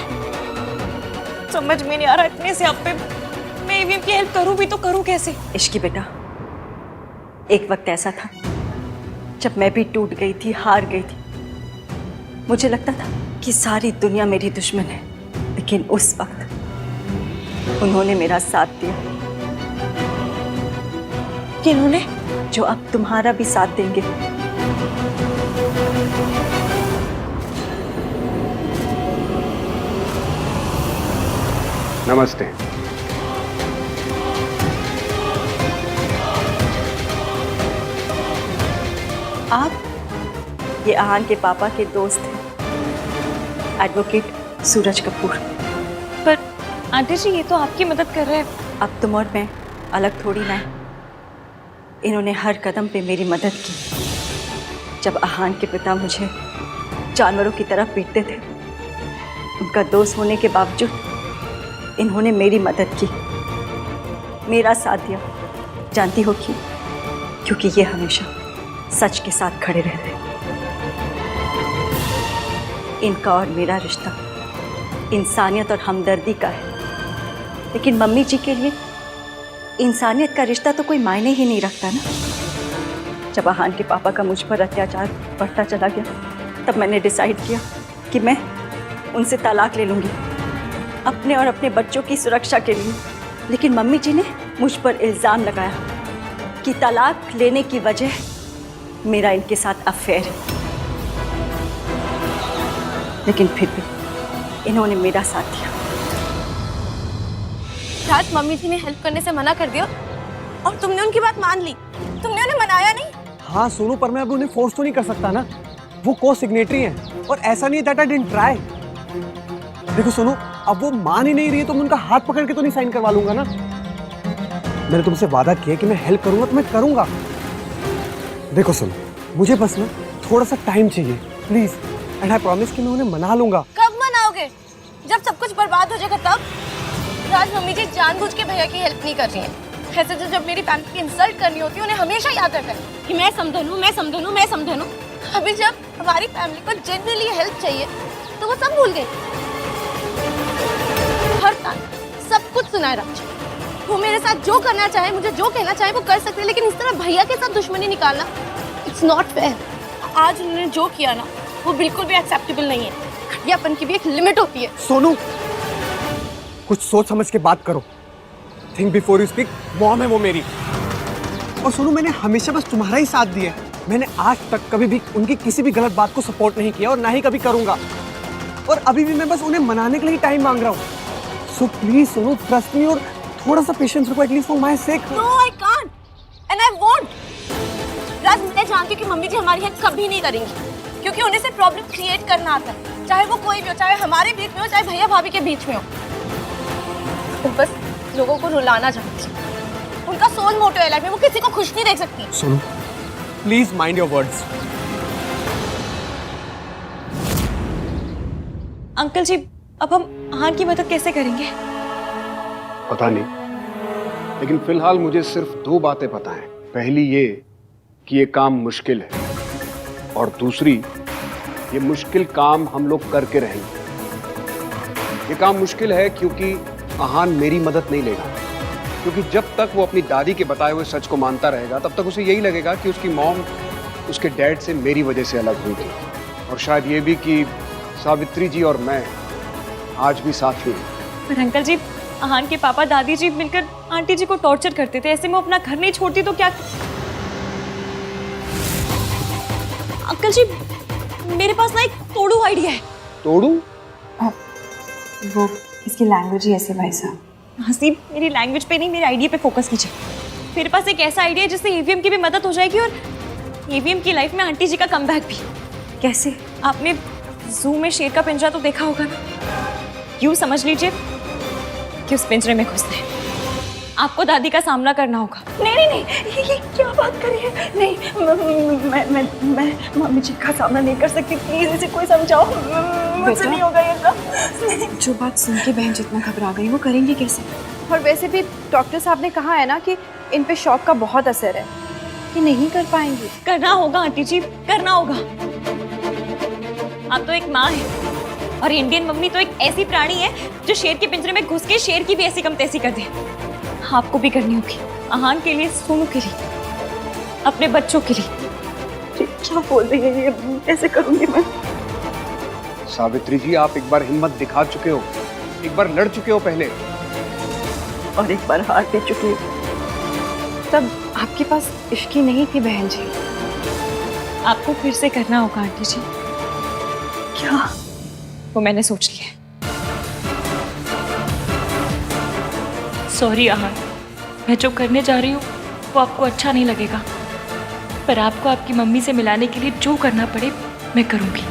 समझ में नहीं आ रहा, इतने स्यापे मैं एवीएम की हेल्प करूं भी तो करूं कैसे? इश्की बेटा, एक वक्त ऐसा था जब मैं भी टूट गई थी, हार गई थी। मुझे लगता था कि सारी दुनिया मेरी दुश्मन है, लेकिन उस वक्त उन्होंने मेरा साथ दिया। किन्होंने? जो अब तुम्हारा भी साथ देंगे। नमस्ते। आप ये आहान के पापा के दोस्त हैं, एडवोकेट सूरज कपूर। पर आंटी जी, ये तो आपकी मदद कर रहे हैं। अब तुम और मैं अलग थोड़ी ना है। इन्होंने हर कदम पे मेरी मदद की। जब आहान के पिता मुझे जानवरों की तरह पीटते थे, उनका दोस्त होने के बावजूद इन्होंने मेरी मदद की, मेरा साथ दिया। जानती हो क्यों? क्योंकि ये हमेशा सच के साथ खड़े रहते। इनका और मेरा रिश्ता इंसानियत और हमदर्दी का है, लेकिन मम्मी जी के लिए इंसानियत का रिश्ता तो कोई मायने ही नहीं रखता ना। जब आहान के पापा का मुझ पर अत्याचार बढ़ता चला गया, तब मैंने डिसाइड किया कि मैं उनसे तलाक ले लूँगी, अपने और अपने बच्चों की सुरक्षा के लिए। लेकिन मम्मी जी ने मुझ पर इल्ज़ाम लगाया कि तलाक लेने की वजह मेरा इनके साथ अफेयर है। लेकिन फिर भी इन्होंने मेरा साथ दिया। राज, मम्मी जी ने हेल्प करने से मना कर दिया और तुमने उनकी बात मान ली। तुमने उन्हें मनाया नहीं। हाँ सोनू, पर मैं अब उन्हें फोर्स तो नहीं कर सकता ना। वो को सिग्नेटरी हैं और ऐसा नहीं दैट आई डिडंट ट्राई। देखो सोनू, अब वो मान ही नहीं रही है तो मैं उनका हाथ पकड़ के तो नहीं साइन करवा लूंगा ना। मैंने तुमसे वादा किया कि मैं हेल्प करूंगा तो मैं करूंगा। देखो सोनू, मुझे बस ना थोड़ा सा टाइम चाहिए प्लीज, एंड आई प्रॉमिस कि मैं उन्हें मना लूंगा। कब मनाओगे? जब सब कुछ बर्बाद हो जाएगा तब। राज, मम्मी जी जानबूझ के भैया की हेल्प नहीं कर रही हैं। ऐसे तो जब मेरी फैमिली की इंसल्ट करनी होती है उन्हें हमेशा याद रखा है कि मैं समझन हूँ, मैं समझन हूँ, मैं समझन हूँ। अभी जब हमारी फैमिली को जेन्युइनली हेल्प चाहिए तो वो सब भूल गई। हर टाइम सब कुछ सुनाए राज। वो मेरे साथ जो करना चाहे, मुझे जो कहना चाहे वो कर सकते हैं, लेकिन इस तरह भैया के साथ दुश्मनी निकालना इट्स नॉट फेयर। आज उन्होंने जो किया ना वो बिल्कुल भी एक्सेप्टेबल नहीं है। घटियापन की भी एक लिमिट होती है। सोनू, कुछ सोच समझ के बात करो। Think before you speak. Mom है वो मेरी। और सोनू, मैंने हमेशा बस तुम्हारा ही साथ दिया है। मैंने आज तक कभी भी उनकी किसी भी गलत बात को सपोर्ट नहीं किया और ना ही कभी करूंगा। और अभी भी मैं बस उन्हें मनाने के लिए टाइम मांग रहा हूँ। So please Sonu, trust me और थोड़ा सा पेशेंस रखो at least for my sake. No, I can't and I won't. Raj, मैं जानती हूँ कि मम्मी जी हमारी हेल्प कभी नहीं करेंगी क्योंकि उन्हें सिर्फ प्रॉब्लम क्रिएट करना आता है, चाहे वो कोई भी हो, चाहे हमारे बीच में हो, चाहे भैया भाभी के बीच में हो। वो बस लोगों को रुलाना चाहती है। उनका सोल मोटो है लाइफ में, वो किसी को खुश नहीं देख सकती। Sonu, please mind your words. Uncle ji, अब हम आहान की मदद कैसे करेंगे? पता नहीं, लेकिन फिलहाल मुझे सिर्फ 2 बातें पता हैं। पहली ये कि ये काम मुश्किल है, और दूसरी ये मुश्किल काम हम लोग करके रहेंगे। ये काम मुश्किल है क्योंकि आहान मेरी मदद नहीं लेगा, क्योंकि जब तक वो अपनी दादी के बताए हुए सच को मानता रहेगा तब तक उसे यही लगेगा कि उसकी मॉम उसके डैड से मेरी वजह से अलग हुई थी। और शायद ये भी कि सावित्री जी और मैं आज भी साथ ही हैं। पर अंकल जी, आहान के पापा दादी जी मिलकर आंटी जी को टॉर्चर करते थे। ऐसे में अपना घर नहीं छोड़ती तो क्या? अंकल जी, मेरे पास ना एक तोड़ू आइडिया है। तोड़ू? वो इसकी लैंग्वेज ही ऐसे भाई साहब। हसीब, मेरी लैंग्वेज पे नहीं, मेरे आइडिया पे फोकस कीजिए। मेरे पास एक ऐसा आइडिया है जिससे ईवीएम की भी मदद हो जाएगी और ईवीएम की लाइफ में आंटी जी का कमबैक भी। कैसे? आपने जू में शेर का पिंजरा तो देखा होगा ना? यूं समझ लीजिए कि उस पिंजरे में घुसते हैं आपको दादी का सामना करना होगा। नहीं नहीं नहीं, ये क्या बात कर रही है? नहीं, मैं मम्मी जी का सामना नहीं कर सकती। प्लीज इसे कोई समझाओ, मुझसे नहीं होगा ये सब। जो बात सुन के बहन जितना घबरा गई वो करेंगे कैसे? और वैसे भी डॉक्टर साहब ने कहा है ना कि इन पे शॉक का बहुत असर है, कि नहीं कर पाएंगी। करना होगा आंटी जी, करना होगा। आप तो एक माँ है और इंडियन मम्मी तो एक ऐसी प्राणी है जो शेर के पिंजरे में घुस के शेर की भी ऐसी कम तैसी कर दे। आपको भी करनी होगी, आहान के लिए, सोनू के लिए, अपने बच्चों के लिए। क्या बोल रही है ये? कैसे करूंगी मैं? सावित्री जी, आप एक बार हिम्मत दिखा चुके हो, एक बार लड़ चुके हो पहले, और एक बार हार दे चुकी हूँ। तब आपके पास इश्की नहीं थी बहन जी। आपको फिर से करना होगा आंटी जी। क्या? वो मैंने सोच लिया। सॉरी आहान, मैं जो करने जा रही हूँ वो आपको अच्छा नहीं लगेगा, पर आपको आपकी मम्मी से मिलाने के लिए जो करना पड़े मैं करूँगी।